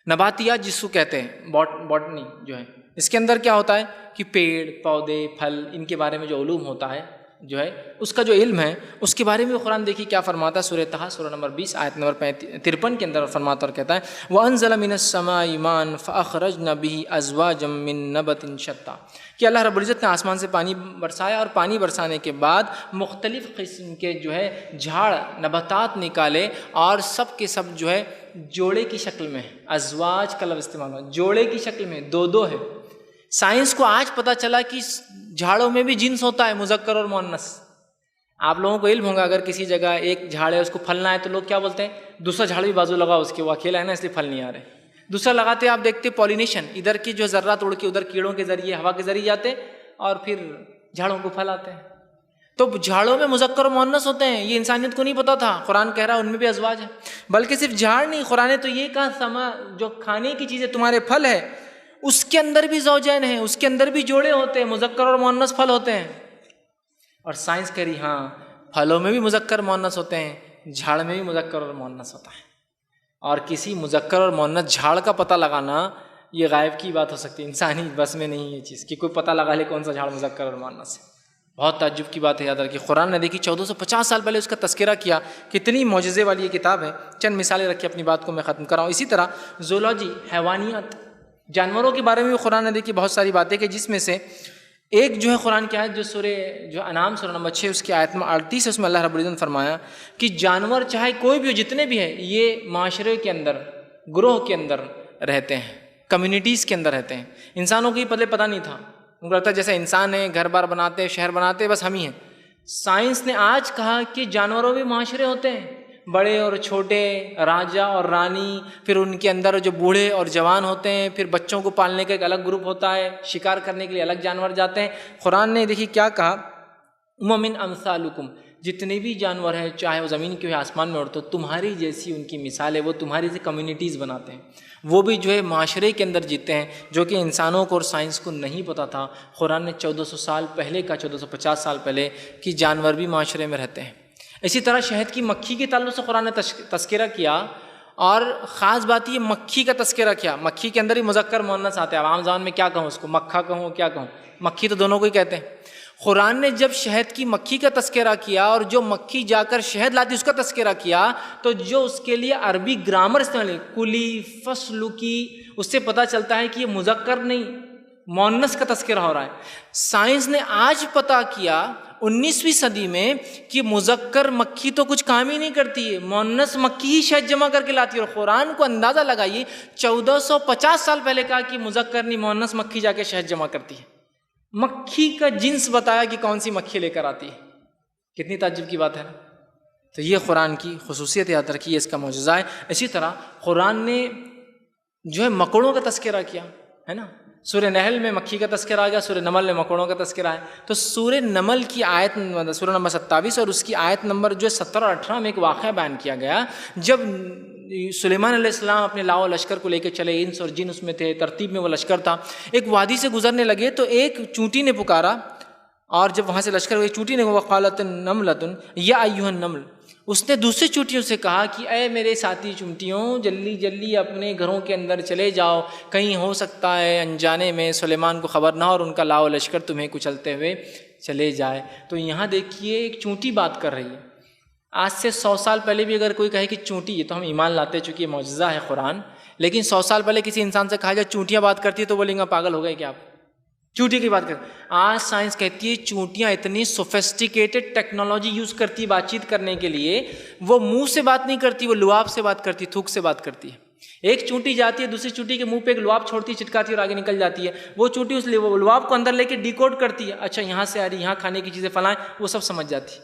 نباتیات جس کو کہتے ہیں، باٹنی جو ہے، اس کے اندر کیا ہوتا ہے کہ پیڑ پودے پھل ان کے بارے میں جو علوم ہوتا ہے جو ہے اس کا جو علم ہے اس کے بارے میں قرآن دیکھیے کیا فرماتا ہے. سورہ طہ سورہ نمبر 20 آیت نمبر 53 کے اندر فرماتا اور کہتا ہے وَأَنزَلَ مِنَ السَّمَاءِ مَاءً فَأَخْرَجْنَا بِهِ أَزْوَاجًا مِّن نَبَتٍ شَتَّىٰ، کہ اللہ رب العزت نے آسمان سے پانی برسایا اور پانی برسانے کے بعد مختلف قسم کے جو ہے جھاڑ نباتات نکالے اور سب کے سب جو ہے جوڑے کی شکل میں. ازواج کا لفظ استعمال ہوا، جوڑے کی شکل میں، دو ہے. سائنس کو آج پتہ چلا کہ جھاڑوں میں بھی جنس ہوتا ہے، مذکر اور مؤنث. آپ لوگوں کو علم ہوگا اگر کسی جگہ ایک جھاڑ ہے اس کو پھل نہ ہے تو لوگ کیا بولتے ہیں؟ دوسرا جھاڑ بھی بازو لگا اس کے، وہ اکیلا ہے نا اس لیے پھل نہیں آ رہے. دوسرا لگاتے آپ دیکھتے پولینیشن، ادھر کی جو ذرات اڑ کے ادھر کیڑوں کے ذریعے ہوا کے ذریعے جاتے اور پھر جھاڑوں کو پھل آتے ہیں. تو جھاڑوں میں مذکر و مؤنث ہوتے ہیں، یہ انسانیت کو نہیں پتا تھا. قرآن کہہ رہا ہے ان میں بھی ازواج ہے. بلکہ صرف جھاڑ نہیں، قرآن نے تو یہ کہا سما جو کھانے کی چیزیں تمہارے پھل ہے اس کے اندر بھی زوجین ہیں، اس کے اندر بھی جوڑے ہوتے ہیں، مذکر اور مؤنث پھل ہوتے ہیں. اور سائنس کہہ رہی ہاں پھلوں میں بھی مذکر مؤنث ہوتے ہیں، جھاڑ میں بھی مذکر اور مؤنث ہوتا ہے. اور کسی مذکر اور مؤنث جھاڑ کا پتہ لگانا یہ غائب کی بات ہو سکتی ہے، انسانی بس میں نہیں یہ چیز کہ کوئی پتہ لگا لے کون سا جھاڑ مذکر اور مؤنث ہے. بہت تعجب کی بات ہے. یاد رکھیے قرآن نے دیکھی 1450 سال پہلے اس کا تذکرہ کیا. کتنی معجزے والی یہ کتاب ہے. چند مثالیں رکھی اپنی بات کو میں ختم کر رہا ہوں. اسی طرح زولوجی، حیوانیات، جانوروں کے بارے میں بھی قرآن نے دیکھی بہت ساری باتیں کہ جس میں سے ایک جو ہے قرآن کی آیت جو سورہ جو انعام سورہ نمبر 6 اس کی آیت نمبر 38 اس میں اللہ رب العزت نے فرمایا کہ جانور چاہے کوئی بھی ہو، جتنے بھی ہیں، یہ معاشرے کے اندر، گروہ کے اندر رہتے ہیں، کمیونٹیز کے اندر رہتے ہیں. انسانوں کو یہ پہلے پتہ نہیں تھا، ان کو لگتا ہے جیسے انسان ہے، گھر بار بناتے، شہر بناتے، بس ہم ہی ہیں. سائنس نے آج کہا کہ جانوروں بھی معاشرے ہوتے ہیں، بڑے اور چھوٹے، راجا اور رانی، پھر ان کے اندر جو بوڑھے اور جوان ہوتے ہیں، پھر بچوں کو پالنے کا ایک الگ گروپ ہوتا ہے، شکار کرنے کے لیے الگ جانور جاتے ہیں. قرآن نے دیکھیے کیا کہا امم امثالکم، جتنے بھی جانور ہیں چاہے وہ زمین کے ہوئے آسمان میں اڑتے، تمہاری جیسی ان کی مثال ہے، وہ تمہاری سے کمیونٹیز بناتے ہیں، وہ بھی جو ہے معاشرے کے اندر جیتے ہیں، جو کہ انسانوں کو اور سائنس کو نہیں پتہ تھا. قرآن نے 1400 سال پہلے کا، 1450 سال پہلے کہ جانور بھی معاشرے میں رہتے ہیں. اسی طرح شہد کی مکھی کے تعلق سے قرآن نے تذکرہ کیا، اور خاص بات یہ مکھی کا تذکرہ کیا. مکھی کے اندر ہی مذکر مؤنث آتے ہیں. عوام زبان میں کیا کہوں اس کو، مکھا کہوں کیا کہوں، مکھی تو دونوں کو ہی کہتے ہیں. قرآن نے جب شہد کی مکھی کا تذکرہ کیا اور جو مکھی جا کر شہد لاتی اس کا تذکرہ کیا، تو جو اس کے لیے عربی گرامر استعمال ہے، کلی، فصل کی، اس سے پتہ چلتا ہے کہ یہ مذکر نہیں مؤنث کا تذکرہ ہو رہا ہے. سائنس نے آج پتہ کیا 19ویں صدی میں کہ مذکر مکھی تو کچھ کام ہی نہیں کرتی ہے، مؤنث مکھی ہی شہد جمع کر کے لاتی ہے. اور قرآن کو اندازہ لگائیے 1450 سال پہلے کہا کہ مذکر نہیں مؤنث مکھی جا کے شہد جمع کرتی ہے. مکھی کا جنس بتایا کہ کون سی مکھی لے کر آتی ہے. کتنی تعجب کی بات ہے نا. تو یہ قرآن کی خصوصیت یاد رکھیے، اس کا معجزہ ہے. اسی طرح قرآن نے جو ہے مکوڑوں کا تذکرہ کیا ہے نا. سورہ نحل میں مکھی کا تذکرہ آ گیا، سورہ نمل میں مکوڑوں کا تذکرہ ہے. تو سورہ نمل کی آیت سورہ نمبر 27 اور اس کی آیت نمبر جو 17 اور 18 میں ایک واقعہ بیان کیا گیا. جب سلیمان علیہ السلام اپنے لاؤ لشکر کو لے کے چلے، انس اور جن اس میں تھے، ترتیب میں وہ لشکر تھا، ایک وادی سے گزرنے لگے تو ایک چونٹی نے پکارا، اور جب وہاں سے لشکر ہوئے چونٹی نے وقالت النملۃ یا ایھا النمل، اس نے دوسری چونٹیوں سے کہا کہ اے میرے ساتھی چونٹیوں، جلدی جلدی اپنے گھروں کے اندر چلے جاؤ، کہیں ہو سکتا ہے انجانے میں سلیمان کو خبر نہ ہو اور ان کا لاؤ لشکر تمہیں کچلتے ہوئے چلے جائے. تو یہاں دیکھیے ایک چونٹی بات کر رہی ہے. آج سے 100 سال پہلے بھی اگر کوئی کہے کہ چونٹی، یہ تو ہم ایمان لاتے چونکہ یہ معجزہ ہے قرآن، لیکن 100 سال پہلے کسی انسان سے کہا جائے چونٹیاں بات کرتی ہے تو بولیں گے پاگل ہو گئے کیا آپ. چونٹی کی بات کریں، آج سائنس کہتی ہے چونٹیاں اتنی سوفیسٹیکیٹڈ ٹیکنالوجی یوز کرتی بات چیت کرنے کے لیے، وہ منہ سے بات نہیں کرتی، وہ لعاب سے بات کرتی، تھوک سے بات کرتی ہے. ایک چونٹی جاتی ہے دوسری چونٹی کے منہ پہ ایک لعاب چھوڑتی ہے، چٹکاتی ہے اور آگے نکل جاتی ہے. وہ چونٹی اس لعاب کو اندر لے کے ڈیکوڈ کرتی ہے، اچھا یہاں سے آ رہی، یہاں کھانے کی چیزیں فلائیں، وہ سب سمجھ جاتی ہے.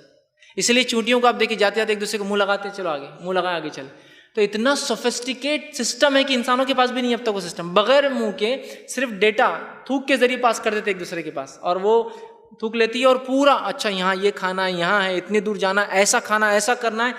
اس لیے چونٹیوں کو آپ دیکھیں جاتے جاتے ایک دوسرے کو منہ لگاتے ہیں، چلو آگے، منہ لگائے آگے چلے. تو اتنا سوفسٹیکیٹ سسٹم ہے کہ انسانوں کے پاس بھی نہیں اب تک وہ سسٹم. بغیر منہ کے صرف ڈیٹا تھوک کے ذریعے پاس کر دیتے ایک دوسرے کے پاس، اور وہ تھوک لیتی ہے اور پورا اچھا یہاں یہ کھانا ہے، یہاں ہے، اتنے دور جانا ہے، ایسا کھانا، ایسا کرنا ہے،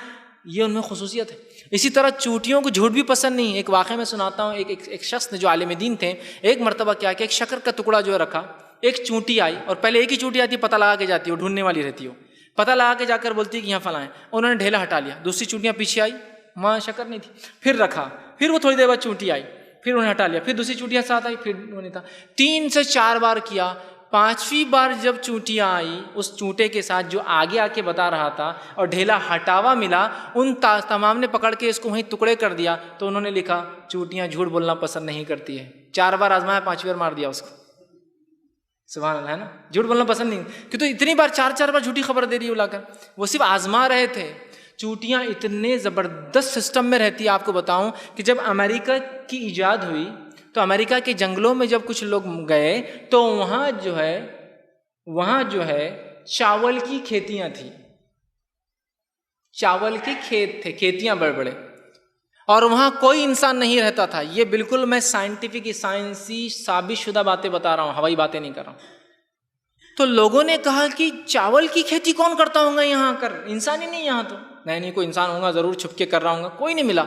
یہ ان میں خصوصیت ہے. اسی طرح چونٹیوں کو جھوٹ بھی پسند نہیں. ایک واقعہ میں سناتا ہوں. ایک شخص نے جو عالم دین تھے، ایک مرتبہ کیا کہ ایک شکر کا ٹکڑا جو ہے رکھا، ایک چونٹی آئی، اور پہلے ایک ہی چونٹی آتی ہے، پتہ لگا کے جاتی ہے، وہ ڈھونڈنے والی رہتی ہو، پتہ لگا کے جا کر بولتی ہے کہ یہاں فلاں ہے. انہوں نے ڈھیلا ہٹا لیا، دوسری چونٹیاں پیچھے آئی، وہاں شکر نہیں تھی، پھر رکھا، پھر وہ تھوڑی دیر بعد چونٹی آئی، پھر انہوں نے ہٹا لیا، پھر دوسری چونٹیاں ساتھ آئی، پھر وہ نہیں تھا. 3 سے 4 بار کیا. 5ویں بار جب چونٹیاں آئی، اس چونٹے کے ساتھ جو آگے آ کے بتا رہا تھا اور ڈھیلا ہٹاوا ملا، ان تمام نے پکڑ کے اس کو وہیں ٹکڑے کر دیا. تو انہوں نے لکھا چونٹیاں جھوٹ بولنا پسند نہیں کرتی ہے. 4 بار آزمایا، 5ویں بار مار دیا اس کو. سبحان اللہ، ہے نا، جھوٹ بولنا پسند نہیں، کہ تو اتنی بار 4 بار جھوٹی خبر دے رہی ہے لا کر. وہ صرف آزما رہے تھے. چونٹیاں اتنے زبردست سسٹم میں رہتی ہے. آپ کو بتاؤں کہ جب امریکہ کی ایجاد ہوئی تو امریکہ کے جنگلوں میں جب کچھ لوگ گئے تو وہاں جو ہے چاول کی کھیتیاں تھیں، چاول کے کھیت تھے، کھیتیاں بڑے بڑے، اور وہاں کوئی انسان نہیں رہتا تھا. یہ بالکل میں سائنسی ثابت شدہ باتیں بتا رہا ہوں، ہوائی باتیں نہیں کر رہا ہوں. تو لوگوں نے کہا کہ چاول کی کھیتی کون کرتا ہوں گا یہاں کر، انسان ہی نہیں یہاں. تو نہیں کوئی انسان ہوگا ضرور، چھپ کے کر رہا ہوں گا، کوئی نہیں ملا.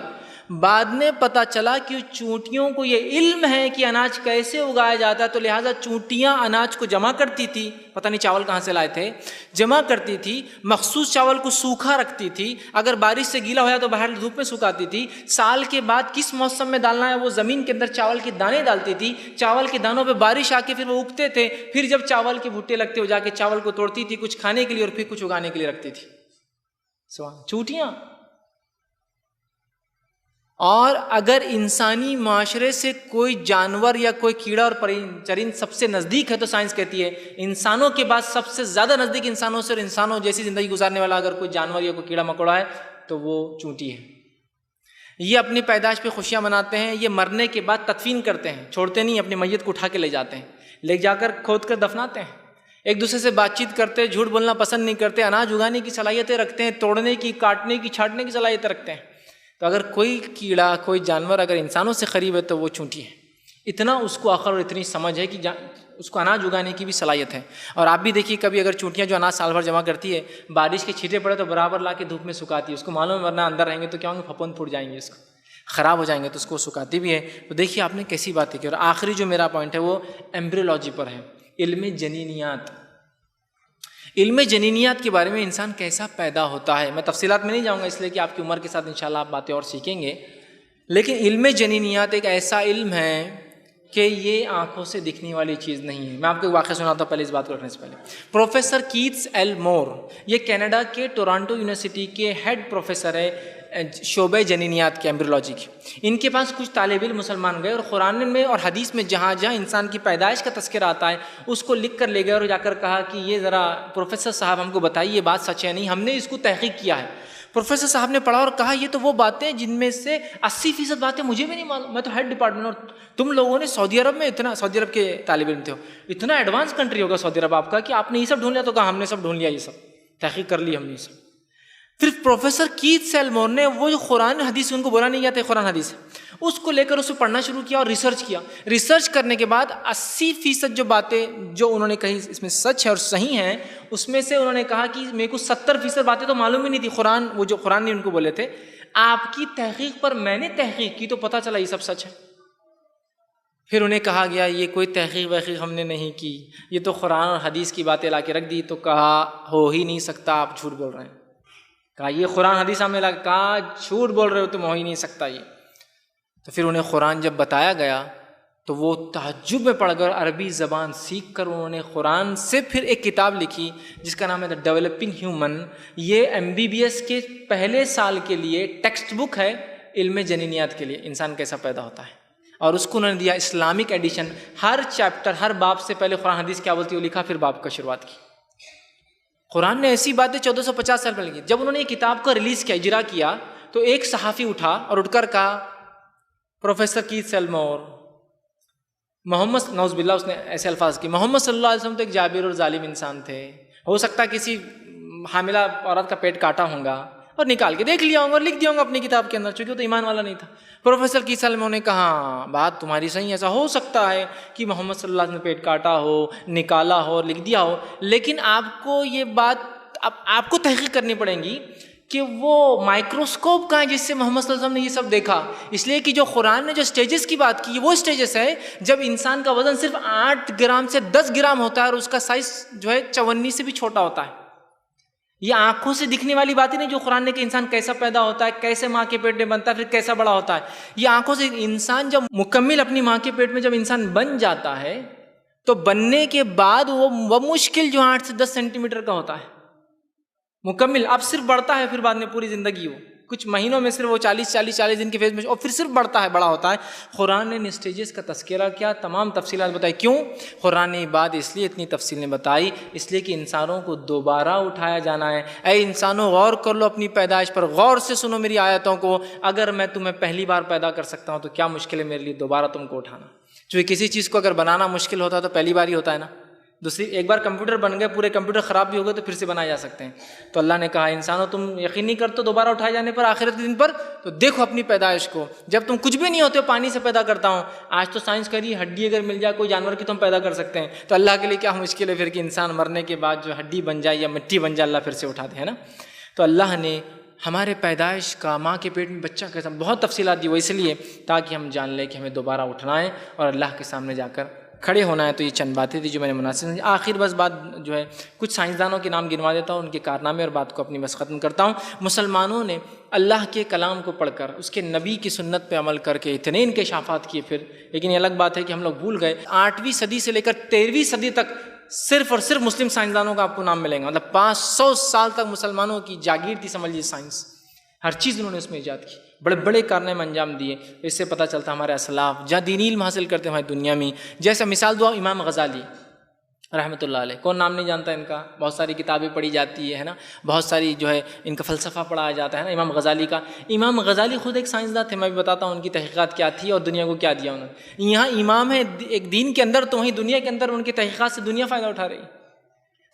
بعد میں پتہ چلا کہ چونٹیوں کو یہ علم ہے کہ اناج کیسے اگایا جاتا ہے، تو لہٰذا چونٹیاں اناج کو جمع کرتی تھی. پتہ نہیں چاول کہاں سے لائے تھے، جمع کرتی تھی، مخصوص چاول کو سوکھا رکھتی تھی، اگر بارش سے گیلا ہوا تو باہر دھوپ میں سکھاتی تھی. سال کے بعد کس موسم میں ڈالنا ہے وہ زمین کے اندر چاول کے دانے ڈالتی تھی. چاول کے دانوں پہ بارش آ کے پھر وہ اگتے تھے. پھر جب چاول کے بھٹے لگتے وہ جا کے چاول کو توڑتی تھی، کچھ کھانے کے لیے اور پھر کچھ اگانے کے لیے رکھتی تھی. چونٹیاں. اور اگر انسانی معاشرے سے کوئی جانور یا کوئی کیڑا اور چرند سب سے نزدیک ہے تو سائنس کہتی ہے انسانوں کے بعد سب سے زیادہ نزدیک انسانوں سے اور انسانوں جیسی زندگی گزارنے والا اگر کوئی جانور یا کوئی کیڑا مکوڑا ہے تو وہ چونٹی ہے. یہ اپنی پیدائش پہ خوشیاں مناتے ہیں، یہ مرنے کے بعد تدفین کرتے ہیں، چھوڑتے نہیں، اپنی میت کو اٹھا کے لے جاتے ہیں، لے جا کر کھود کر دفناتے ہیں. ایک دوسرے سے بات چیت کرتے، جھوٹ بولنا پسند نہیں کرتے، اناج اگانے کی صلاحیتیں رکھتے ہیں، توڑنے کی، کاٹنے کی، چھانٹنے کی صلاحیتیں رکھتے ہیں. تو اگر کوئی کیڑا، کوئی جانور اگر انسانوں سے قریب ہے تو وہ چونٹی ہے. اتنا اس کو عقل اور اتنی سمجھ ہے کہ اس کو اناج اگانے کی بھی صلاحیت ہے. اور آپ بھی دیکھیے کبھی اگر چونٹیاں جو اناج سال بھر جمع کرتی ہے، بارش کے چھینٹے پڑے تو برابر لا کے دھوپ میں سکھاتی ہے. اس کو معلوم ہے ورنہ اندر رہیں گے تو کیا ہوں گے، پھپھوند پھوٹ جائیں گے، اس کو خراب ہو جائیں گے، تو اس کو سکھاتی بھی ہے. تو دیکھیے آپ نے کیسی باتیں کی. اور آخری جو میرا پوائنٹ ہے وہ ایمبریولوجی پر ہے، علم جنینیات. علم جنینیات کے بارے میں انسان کیسا پیدا ہوتا ہے. میں تفصیلات میں نہیں جاؤں گا اس لیے کہ آپ کی عمر کے ساتھ انشاءاللہ آپ باتیں اور سیکھیں گے. لیکن علم جنینیات ایک ایسا علم ہے کہ یہ آنکھوں سے دکھنے والی چیز نہیں ہے. میں آپ کو ایک واقعہ سناتا ہوں پہلے اس بات کو رکھنے سے پہلے. پروفیسر کیتس ایل مور، یہ کینیڈا کے ٹورانٹو یونیورسٹی کے ہیڈ پروفیسر ہے شعبہ جنینیات کے، ایمبریولوجی کی. ان کے پاس کچھ طالب علم مسلمان گئے اور قرآن میں اور حدیث میں جہاں جہاں انسان کی پیدائش کا تذکرہ آتا ہے اس کو لکھ کر لے گئے اور جا کر کہا کہ یہ ذرا پروفیسر صاحب ہم کو بتائیے یہ بات سچ ہے نہیں، ہم نے اس کو تحقیق کیا ہے. پروفیسر صاحب نے پڑھا اور کہا یہ تو وہ باتیں جن میں سے 80% باتیں مجھے بھی نہیں معلوم، میں تو ہیڈ ڈپارٹمنٹ، اور تم لوگوں نے سعودی عرب میں اتنا، سعودی عرب کے طالب علم تھے، اتنا ایڈوانس کنٹری ہوگا سعودی عرب آپ کا کہ آپ نے یہ سب ڈھونڈ لیا. تو کہا ہم نے سب ڈھونڈ لیا، یہ سب تحقیق کر لی ہم نے یہ سب. پھر پروفیسر کیتس ایل مور نے وہ جو قرآن حدیث ان کو بولا نہیں جاتا قرآن حدیث اس کو لے کر اسے پڑھنا شروع کیا اور ریسرچ کیا. ریسرچ کرنے کے بعد 80% جو باتیں جو انہوں نے کہی اس میں سچ ہے اور صحیح ہیں، اس میں سے انہوں نے کہا کہ میرے کو 70% باتیں تو معلوم ہی نہیں تھی قرآن، وہ جو قرآن نے ان کو بولے تھے. آپ کی تحقیق پر میں نے تحقیق کی تو پتہ چلا یہ سب سچ ہے. پھر انہیں کہا گیا یہ کوئی تحقیق وحقیق ہم نے نہیں کی، یہ تو قرآن اور حدیث کی باتیں لا کے رکھ دی. تو کہا ہو ہی نہیں سکتا، آپ جھوٹ بول رہے ہیں. کہا یہ قرآن حدیث ہم نے لا، کہا جھوٹ بول رہے ہو تم، ہو ہی نہیں سکتا یہ. تو پھر انہیں قرآن جب بتایا گیا تو وہ تعجب میں پڑھ کر عربی زبان سیکھ کر انہوں نے قرآن سے پھر ایک کتاب لکھی جس کا نام ہے دا ڈیولپنگ ہیومن. یہ MBBS کے پہلے سال کے لیے ٹیکسٹ بک ہے علم جنینیات کے لیے، انسان کیسا پیدا ہوتا ہے. اور اس کو انہوں نے دیا اسلامک ایڈیشن. ہر چیپٹر ہر باب سے پہلے قرآن حدیث کیا بولتی ہے وہ لکھا, پھر باب کا شروعات کی. قرآن نے ایسی باتیں 1450 سال پہلے کی. جب انہوں نے یہ کتاب کو ریلیز کیا, اجرا کیا, تو ایک صحافی اٹھا اور اٹھ کر کہا پروفیسر کیتھ سیلمور محمد, نعوذ باللہ اس نے ایسے الفاظ کی, محمد صلی اللہ علیہ وسلم تو ایک جابر اور ظالم انسان تھے, ہو سکتا ہے کسی حاملہ عورت کا پیٹ کاٹا ہوں گا اور نکال کے دیکھ لیا ہوں گا اور لکھ دیا ہوں گا اپنی کتاب کے اندر, چونکہ وہ تو ایمان والا نہیں تھا. پروفیسر کیتھ سیلمور نے کہا بات تمہاری صحیح, ایسا ہو سکتا ہے کہ محمد صلی اللہ علیہ وسلم نے پیٹ کاٹا ہو, نکالا ہو اور لکھ دیا ہو, لیکن آپ کو یہ بات آپ کو تحقیق کرنی پڑے گی کہ وہ مائکروسکوپ کہاں ہے جس سے محمد صلی اللہ علیہ وسلم نے یہ سب دیکھا. اس لیے کہ جو قرآن نے جو سٹیجز کی بات کی, وہ سٹیجز ہے جب انسان کا وزن صرف 8 گرام سے 10 گرام ہوتا ہے اور اس کا سائز جو ہے 54 سے بھی چھوٹا ہوتا ہے. یہ آنکھوں سے دکھنے والی بات ہی نہیں جو قرآن نے کہ انسان کیسا پیدا ہوتا ہے, کیسے ماں کے پیٹ میں بنتا ہے, پھر کیسا بڑا ہوتا ہے. یہ آنکھوں سے انسان جب مکمل اپنی ماں کے پیٹ میں جب انسان بن جاتا ہے تو بننے کے بعد وہ مشکل جو 8 سے 10 سینٹی میٹر کا ہوتا ہے مکمل. اب صرف بڑھتا ہے, پھر بعد میں پوری زندگی وہ کچھ مہینوں میں صرف وہ 40 دن کے فیز میں, اور پھر صرف بڑھتا ہے, بڑا ہوتا ہے. قرآن نے ان اسٹیجز کا تذکرہ کیا, تمام تفصیلات بتائی. کیوں قرآن نے یہ بات اس لیے اتنی تفصیل نے بتائی, اس لیے کہ انسانوں کو دوبارہ اٹھایا جانا ہے. اے انسانوں غور کر لو اپنی پیدائش پر, غور سے سنو میری آیتوں کو. اگر میں تمہیں پہلی بار پیدا کر سکتا ہوں تو کیا مشکل ہے میرے لیے دوبارہ تم کو اٹھانا. چونکہ کسی چیز کو اگر بنانا مشکل ہوتا ہے تو پہلی بار ہی ہوتا ہے نا. دوسری, ایک بار کمپیوٹر بن گئے, پورے کمپیوٹر خراب بھی ہو گئے تو پھر سے بنائے جا سکتے ہیں. تو اللہ نے کہا انسانوں تم یقین نہیں کرتے دوبارہ اٹھائے جانے پر آخرت کے دن پر, تو دیکھو اپنی پیدائش کو. جب تم کچھ بھی نہیں ہوتے ہو پانی سے پیدا کرتا ہوں. آج تو سائنس کہہ رہی ہے ہڈی اگر مل جائے کوئی جانور کی تو ہم پیدا کر سکتے ہیں, تو اللہ کے لیے کیا مشکل ہے پھر کہ انسان مرنے کے بعد جو ہڈی بن جائے یا مٹی بن جائے, اللہ پھر سے اٹھاتے ہیں نا. تو اللہ نے ہمارے پیدائش کا, ماں کے پیٹ میں بچہ کیسا, بہت تفصیلات دی, وہ اس لیے تاکہ ہم جان لیں کہ ہمیں دوبارہ اٹھنا ہے اور اللہ کے سامنے جا کر کھڑے ہونا ہے. تو یہ چند باتیں تھیں جو میں نے مناسب سمجھی. آخر بس بات جو ہے کچھ سائنسدانوں کے نام گنوا دیتا ہوں, ان کے کارنامے, اور بات کو اپنی بس ختم کرتا ہوں. مسلمانوں نے اللہ کے کلام کو پڑھ کر, اس کے نبی کی سنت پہ عمل کر کے اتنے انکشافات کیے پھر, لیکن یہ الگ بات ہے کہ ہم لوگ بھول گئے. 8ویں صدی سے لے کر 13ویں صدی تک صرف اور صرف مسلم سائنسدانوں کا آپ کو نام ملیں گا. مطلب 500 سال تک مسلمانوں کی جاگیر تھی سمجھ لیجیے سائنس, ہر چیز انہوں نے اس میں ایجاد کی, بڑے بڑے کارنامے انجام دیے. اس سے پتہ چلتا ہمارے اسلاف جہاں دینی علم حاصل کرتے ہیں ہماری دنیا میں. جیسا مثال دو امام غزالی رحمۃ اللہ علیہ, کون نام نہیں جانتا ان کا, بہت ساری کتابیں پڑھی جاتی ہے نا, بہت ساری جو ہے ان کا فلسفہ پڑھایا جاتا ہے نا امام غزالی کا. امام غزالی خود ایک سائنسداں تھے, میں بھی بتاتا ہوں ان کی تحقیقات کیا تھی اور دنیا کو کیا دیا انہوں نے. یہاں امام ہے ایک دین کے اندر, تو وہیں دنیا کے اندر ان کی تحقیقات سے دنیا فائدہ اٹھا رہی.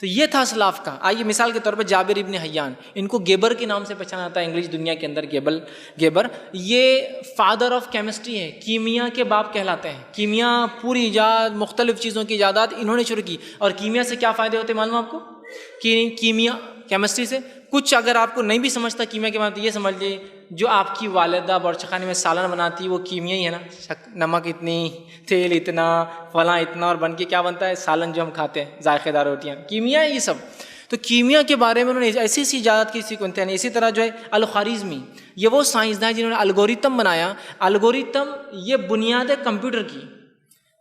تو یہ تھا اسلاف کا. آئیے مثال کے طور پر جابر ابن حیان, ان کو گیبر کے نام سے پہچانا جاتا ہے انگلش دنیا کے اندر. گیبر یہ فادر آف کیمسٹری ہے, کیمیا کے باپ کہلاتے ہیں. کیمیا پوری ایجاد, مختلف چیزوں کی ایجادات انہوں نے شروع کی. اور کیمیا سے کیا فائدے ہوتے معلوم آپ کو, کہ کیمیا کیمسٹری سے کچھ اگر آپ کو نہیں بھی سمجھتا کیمیا کے بارے میں, تو یہ سمجھ لیجیے جو آپ کی والدہ بورچہ خانے میں سالن بناتی ہے وہ کیمیا ہی ہے نا. نمک اتنی, تیل اتنا, فلاں اتنا, اور بن کے کیا بنتا ہے سالن جو ہم کھاتے ہیں, ذائقے دار روٹیاں, کیمیا ہے یہ سب. تو کیمیا کے بارے میں انہوں نے ایسی ایسی ایجادات کی کو انتہا نہیں. اسی طرح جو ہے الخوارزمی, یہ وہ سائنسداں جنہوں نے الگوریتم بنایا. الگوریتم یہ بنیاد ہے کمپیوٹر کی.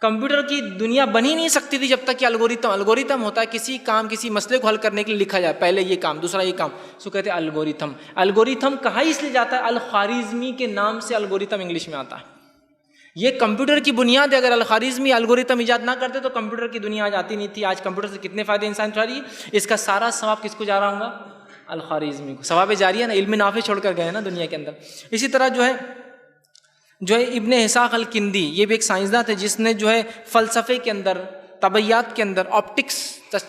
کمپیوٹر کی دنیا بن ہی نہیں سکتی تھی جب تک کہ الگوریتم ہوتا ہے. کسی کام, کسی مسئلے کو حل کرنے کے لیے لکھا جائے, پہلے یہ کام, دوسرا یہ کام, سو کہتے ہیں الگوریتم. الگوریتم کہا اس لیے جاتا ہے, الخوارزمی کے نام سے الگوریتم انگلش میں آتا ہے. یہ کمپیوٹر کی بنیاد ہے. اگر الخوارزمی الگوریتم ایجاد نہ کرتے تو کمپیوٹر کی دنیا آج آتی نہیں تھی. آج کمپیوٹر سے کتنے فائدے انسان اٹھا رہی ہے, اس کا سارا ثواب کس کو جا رہا ہوگا, الخوارزمی کو. ثواب جاری ہے نا, علم نافع چھوڑ کر گئے نا دنیا کے اندر. اسی طرح جو ہے ابن اسحاق الکندی, یہ بھی ایک سائنسداں تھے جس نے جو ہے فلسفے کے اندر, طبیعیات کے اندر, آپٹکس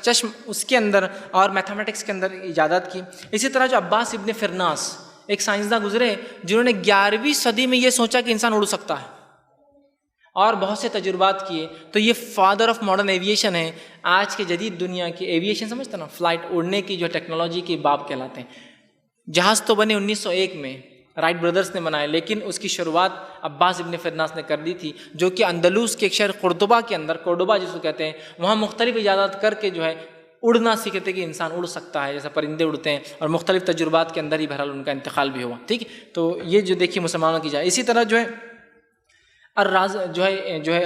چشم اس کے اندر, اور میتھمیٹکس کے اندر ایجادات کی. اسی طرح جو عباس ابن فرناس ایک سائنسداں گزرے جنہوں نے 11ویں صدی میں یہ سوچا کہ انسان اڑ سکتا ہے, اور بہت سے تجربات کیے. تو یہ فادر آف ماڈرن ایویشن ہے. آج کے جدید دنیا کی ایویشن سمجھتا نا, فلائٹ, اڑنے کی جو ٹیکنالوجی کے باپ کہلاتے ہیں. جہاز تو بنے 1901 میں, رائٹ بردرز نے بنائے, لیکن اس کی شروعات عباس ابن فرناس نے کر دی تھی, جو کہ اندلس کے ایک شہر قرطبہ کے اندر, کورڈوبا جس کو کہتے ہیں, وہاں مختلف ایجادات کر کے جو ہے اڑنا سیکھتے تھے کہ انسان اڑ سکتا ہے جیسا پرندے اڑتے ہیں, اور مختلف تجربات کے اندر ہی بہرحال ان کا انتقال بھی ہوا. ٹھیک ہے, تو یہ جو دیکھیے مسلمانوں کی جائے. اسی طرح جو ہے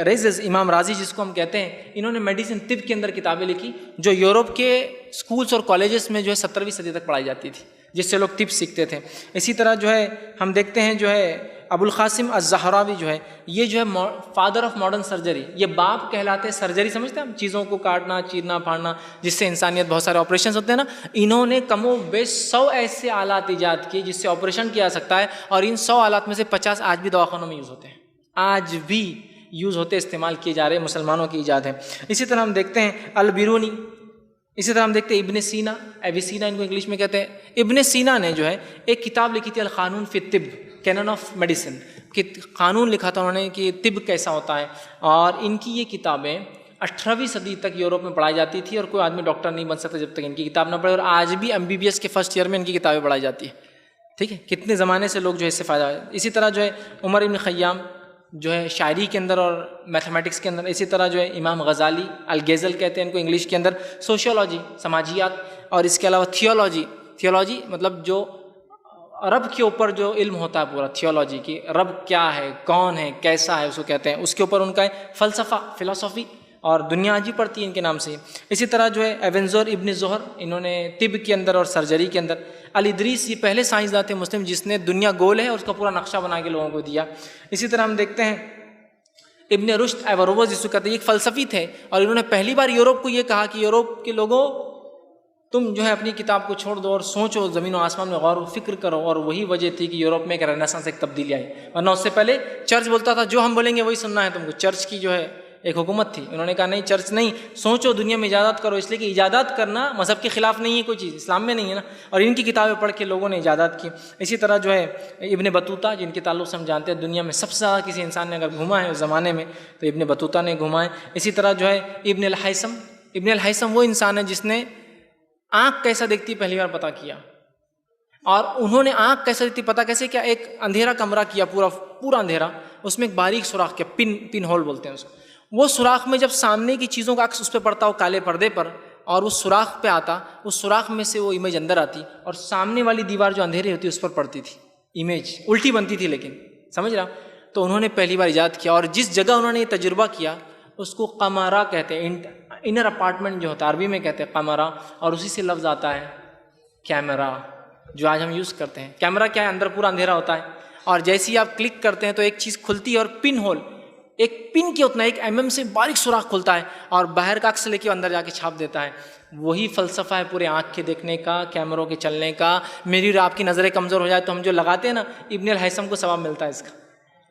ریزز, امام رازی جس کو ہم کہتے ہیں, انہوں نے میڈیسن, طب کے اندر کتابیں لکھی جو یورپ کے اسکولس اور کالجز میں جو ہے 17ویں صدی تک پڑھائی جاتی تھی. جس سے لوگ طب سیکھتے تھے۔ اسی طرح جو ہے ہم دیکھتے ہیں جو ہے ابو القاسم الزہراوی جو ہے یہ جو ہے فادر آف ماڈرن سرجری، یہ باپ کہلاتے ہیں سرجری، سمجھتے ہیں ہم چیزوں کو کاٹنا چیرنا پھاڑنا جس سے انسانیت بہت سارے آپریشنز ہوتے ہیں نا، انہوں نے کم و بیش 100 ایسے آلات ایجاد کیے جس سے آپریشن کیا سکتا ہے، اور ان 100 آلات میں سے 50 آج بھی دواخانوں میں یوز ہوتے ہیں، آج بھی یوز ہوتے استعمال کیے جا رہے ہیں، مسلمانوں کی ایجاد ہے۔ اسی طرح ہم دیکھتے ہیں البیرونی، اسی طرح ہم دیکھتے ہیں ابن سینا، ایویسینا ان کو انگلش میں کہتے ہیں۔ ابن سینا نے جو ہے ایک کتاب لکھی تھی القانون فی الطب، کینن آف میڈیسن، قانون لکھا تھا انہوں نے کہ طب کیسا ہوتا ہے، اور ان کی یہ کتابیں 18ویں صدی تک یورپ میں پڑھائی جاتی تھی، اور کوئی آدمی ڈاکٹر نہیں بن سکتا جب تک ان کی کتاب نہ پڑھے، اور آج بھی MBBS کے فرسٹ ایئر میں ان کی کتابیں پڑھائی جاتی ہیں، ٹھیک ہے، کتنے زمانے سے لوگ جو ہے اس سے فائدہ ہے۔ اسی طرح جو ہے عمر ابن خیام جو ہے شاعری کے اندر اور میتھمیٹکس کے اندر، اسی طرح جو ہے امام غزالی الغزل کہتے ہیں ان کو انگلش کے اندر، سوشیولوجی سماجیات، اور اس کے علاوہ تھیولوجی مطلب جو رب کے اوپر جو علم ہوتا ہے پورا، تھیولوجی کی رب کیا ہے، کون ہے، کیسا ہے، اس کو کہتے ہیں، اس کے اوپر ان کا ہے فلسفہ، فلسفی، اور دنیا آج ہی پڑھتی ہے ان کے نام سے۔ اسی طرح جو ہے ایونزور ابن زہر، انہوں نے طب کے اندر اور سرجری کے اندر۔ الادریس یہ پہلے سائنسداں تھے مسلم جس نے دنیا گول ہے اور اس کا پورا نقشہ بنا کے لوگوں کو دیا۔ اسی طرح ہم دیکھتے ہیں ابن رشد ایوروز جس کو کہتے ہیں، ایک فلسفی تھے، اور انہوں نے پہلی بار یورپ کو یہ کہا کہ یورپ کے لوگوں تم جو ہے اپنی کتاب کو چھوڑ دو اور سوچو، زمین و آسمان میں غور و فکر کرو، اور وہی وجہ تھی کہ یورپ میں ایک رینیسانس، ایک تبدیلی آئی، ورنہ اس سے پہلے چرچ بولتا تھا جو ہم بولیں گے وہی سننا ہے تم کو، چرچ کی جو ہے ایک حکومت تھی، انہوں نے کہا نہیں چرچ نہیں، سوچو دنیا میں ایجادات کرو، اس لیے کہ ایجادات کرنا مذہب کے خلاف نہیں ہے، کوئی چیز اسلام میں نہیں ہے نا، اور ان کی کتابیں پڑھ کے لوگوں نے ایجادات کی۔ اسی طرح جو ہے ابن بطوطہ جن کے تعلق سے ہم جانتے ہیں دنیا میں سب سے زیادہ کسی انسان نے اگر گھوما ہے اس زمانے میں تو ابن بطوطہ نے گھوما ہے۔ اسی طرح جو ہے ابن الہیثم وہ انسان ہے جس نے آنکھ کیسا دیکھتی پہلی بار پتہ کیا، اور انہوں نے آنکھ کیسا دیکھتی پتہ کیسے کیا، ایک اندھیرا کمرہ کیا، پورا اندھیرا، اس میں ایک باریک سوراخ کیا، پن ہول بولتے ہیں اس کو، وہ سوراخ میں جب سامنے کی چیزوں کا عکس اس پہ پڑتا ہو کالے پردے پر، اور اس سوراخ پہ آتا، اس سوراخ میں سے وہ امیج اندر آتی، اور سامنے والی دیوار جو اندھیری ہوتی اس پر پڑتی تھی، امیج الٹی بنتی تھی، لیکن سمجھ رہا، تو انہوں نے پہلی بار ایجاد کیا، اور جس جگہ انہوں نے یہ تجربہ کیا اس کو قمرہ کہتے ہیں، انر اپارٹمنٹ جو ہوتا ہے عربی میں کہتے ہیں قمرہ، اور اسی سے لفظ آتا ہے کیمرہ جو آج ہم یوز کرتے ہیں۔ کیمرہ کیا ہے، اندر پورا اندھیرا ہوتا ہے، اور جیسے ہی آپ کلک کرتے ہیں تو ایک چیز کھلتی ہے، اور پن ہول ایک پن کے اتنا 1 mm سے باریک سوراخ کھلتا ہے، اور باہر کا عکس لے کے اندر جا کے چھاپ دیتا ہے۔ وہی فلسفہ ہے پورے آنکھ کے دیکھنے کا، کیمروں کے چلنے کا۔ میری اور آپ کی نظریں کمزور ہو جائے تو ہم جو لگاتے ہیں نا، ابن الہیثم کو ثواب ملتا ہے اس کا،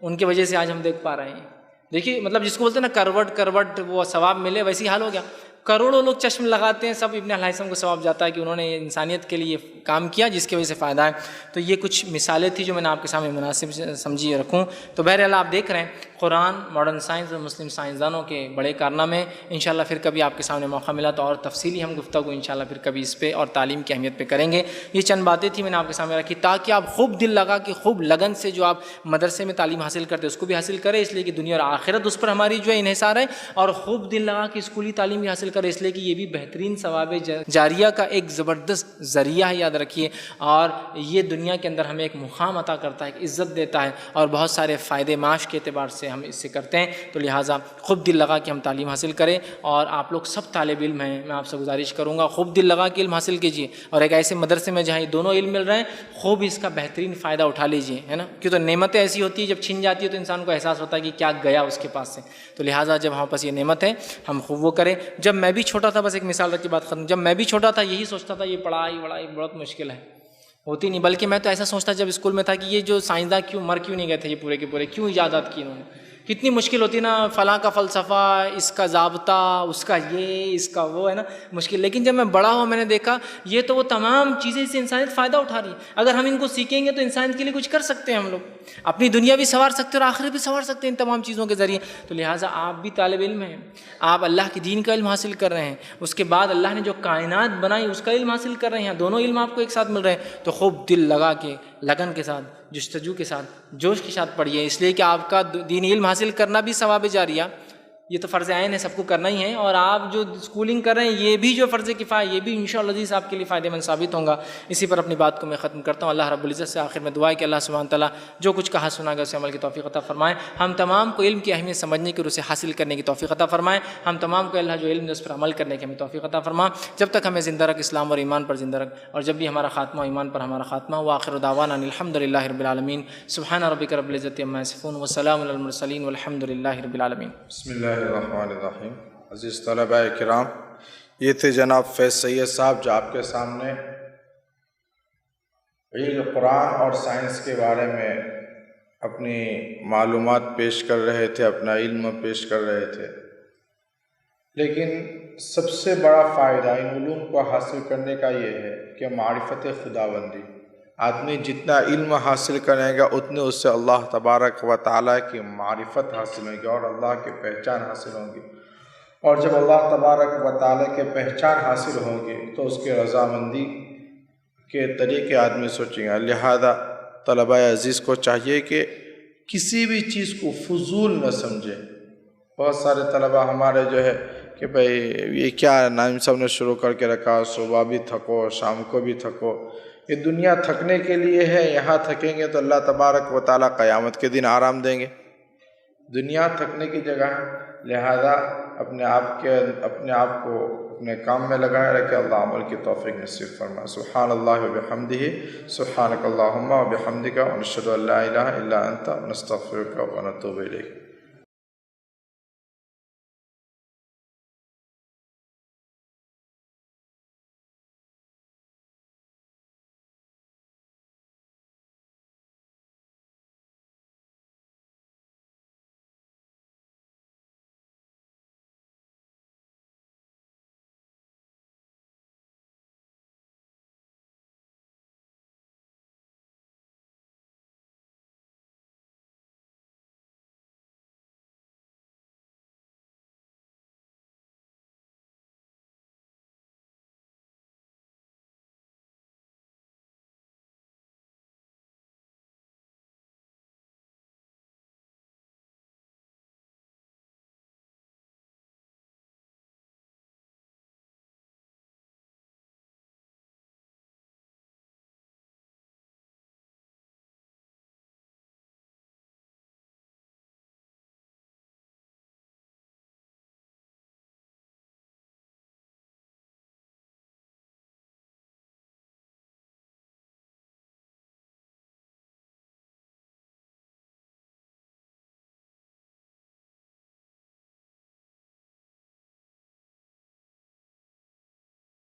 ان کی وجہ سے آج ہم دیکھ پا رہے ہیں۔ دیکھیے مطلب جس کو بولتے ہیں نا کروٹ وہ ثواب ملے، ویسی حال ہو گیا، کروڑوں لوگ چشم لگاتے ہیں، سب ابن الہیثم کو ثواب جاتا ہے کہ انہوں نے انسانیت کے لیے کام کیا جس کی وجہ سے فائدہ ہے۔ تو یہ کچھ مثالیں تھیں جو میں نے آپ کے سامنے مناسب سمجھی رکھوں۔ تو بہرحال آپ دیکھ رہے ہیں قرآن، ماڈرن سائنس اور مسلم سائنسدانوں کے بڑے کارنامے۔ انشاءاللہ پھر کبھی آپ کے سامنے موقع ملا تو اور تفصیلی ہم گفتگو انشاءاللہ پھر کبھی اس پہ اور تعلیم کی اہمیت پہ کریں گے۔ یہ چند باتیں تھیں میں نے آپ کے سامنے رکھی تاکہ آپ خوب دل لگا کہ خوب لگن سے جو آپ مدرسے میں تعلیم حاصل کرتے اس کو بھی حاصل کریں، اس لیے کہ دنیا اور آخرت اس پر ہماری جو ہے انحصار ہے، اور خوب دل لگا کہ اسکولی تعلیم بھی حاصل کریں، اس لیے کہ یہ بھی بہترین ثواب جاریہ کا ایک زبردست ذریعہ ہے، یاد رکھیے، اور یہ دنیا کے اندر ہمیں ایک مقام عطا کرتا ہے، ایک عزت دیتا ہے، اور بہت سارے فائدے معاش کے اعتبار سے ہم اس سے کرتے ہیں۔ تو لہٰذا خوب دل لگا کہ ہم تعلیم حاصل کریں، اور آپ لوگ سب طالب علم ہیں، میں آپ سے گزارش کروں گا خوب دل لگا کہ علم حاصل کیجیے، اور ایک ایسے مدرسے میں جہاں یہ دونوں علم مل رہے ہیں خوب اس کا بہترین فائدہ اٹھا لیجیے، ہے نا، کیوں تو نعمتیں ایسی ہوتی ہیں جب چھن جاتی ہے تو انسان کو احساس ہوتا ہے کہ کیا گیا اس کے پاس سے۔ تو لہٰذا جب ہمارے پاس یہ نعمت ہے ہم خوب وہ کریں۔ جب میں بھی چھوٹا تھا، بس ایک مثال رکھ کے بات ختم، جب میں بھی چھوٹا تھا یہی سوچتا تھا یہ پڑھائی بہت مشکل ہے، ہوتی نہیں، بلکہ میں تو ایسا سوچتا جب اسکول میں تھا کہ یہ جو سائنسداں کیوں نہیں گئے تھے، یہ پورے کے پورے کیوں ایجادات کی انہوں نے، کتنی مشکل ہوتی نا، فلاں کا فلسفہ، اس کا ضابطہ، اس کا یہ، اس کا وہ، ہے نا، مشکل۔ لیکن جب میں بڑا ہوا میں نے دیکھا یہ تو وہ تمام چیزیں سے انسانیت فائدہ اٹھا رہی ہے، اگر ہم ان کو سیکھیں گے تو انسانیت کے لیے کچھ کر سکتے ہیں، ہم لوگ اپنی دنیا بھی سنوار سکتے ہیں اور آخرت بھی سنوار سکتے ہیں ان تمام چیزوں کے ذریعے۔ تو لہٰذا آپ بھی طالب علم ہیں، آپ اللہ کی دین کا علم حاصل کر رہے ہیں، اس کے بعد اللہ نے جو کائنات بنائی اس کا علم حاصل کر رہے ہیں، دونوں علم آپ کو ایک ساتھ مل رہے ہیں، تو خوب دل لگا کے، لگن کے ساتھ، جستجو کے ساتھ، جوش کے ساتھ پڑھیے، اس لیے کہ آپ کا دینی علم حاصل کرنا بھی ثواب جاریہ، یہ تو فرض عین ہے، سب کو کرنا ہی ہے، اور آپ جو اسکولنگ کر رہے ہیں یہ بھی جو فرض کفایہ، یہ بھی انشاءاللہ عزیز آپ کے لیے فائدہ مند ثابت ہوں گا۔ اسی پر اپنی بات کو میں ختم کرتا ہوں۔ اللہ رب العزت سے آخر میں دعا ہے کہ اللہ سبحانہ تعالیٰ جو کچھ کہا سنا گا اسے عمل کی توفیق عطا فرمائے، ہم تمام کو علم کی اہمیت سمجھنے کی اور اسے حاصل کرنے کی توفیق عطا فرمائے، ہم تمام کو اللہ جو علم نے اس پر عمل کرنے کی ہمیں توفیق عطا فرما، جب تک ہمیں زندہ رکھ اسلام اور ایمان پر زندہ رکھ، اور جب بھی ہمارا خاتمہ ایمان پر ہمارا خاتمہ ہو۔ آخر دعوانا الحمدللہ رب العالمین، سبحان ربک رب العزت عما یصفون وسلام علی المرسلین والحمدللہ رب العالمین۔ بسم اللہ الرحمن الرحیم۔ عزیز طلباء کرام، یہ تھے جناب فیض سید صاحب جو آپ کے سامنے علم قرآن اور سائنس کے بارے میں اپنی معلومات پیش کر رہے تھے، اپنا علم پیش کر رہے تھے۔ لیکن سب سے بڑا فائدہ ان علوم کو حاصل کرنے کا یہ ہے کہ معرفت خداوندی، آدمی جتنا علم حاصل کرے گا اتنے اس سے اللہ تبارک و تعالیٰ کی معرفت حاصل ہوگی اور اللہ کی پہچان حاصل ہوگی، اور جب اللہ تبارک و تعالیٰ کے پہچان حاصل ہوگی تو اس کے رضامندی کے طریقے آدمی سوچیں گا۔ لہذا طلباء عزیز کو چاہیے کہ کسی بھی چیز کو فضول نہ سمجھے۔ بہت سارے طلباء ہمارے جو ہے کہ بھئی یہ کیا نائم صاحب نے شروع کر کے رکھا، صبح بھی تھکو شام کو بھی تھکو، یہ دنیا تھکنے کے لیے ہے، یہاں تھکیں گے تو اللہ تبارک و تعالیٰ قیامت کے دن آرام دیں گے۔ دنیا تھکنے کی جگہ ہے، لہذا اپنے آپ کو اپنے کام میں لگائے رکھے۔ اللہ عمل کی توفیق نصیب فرمائے۔ سبحان اللہ و بحمدہ، سبحانک اللہم و بحمدک، ونشہد ان لا الہ الا انت، نستغفرک و نتوب الیک۔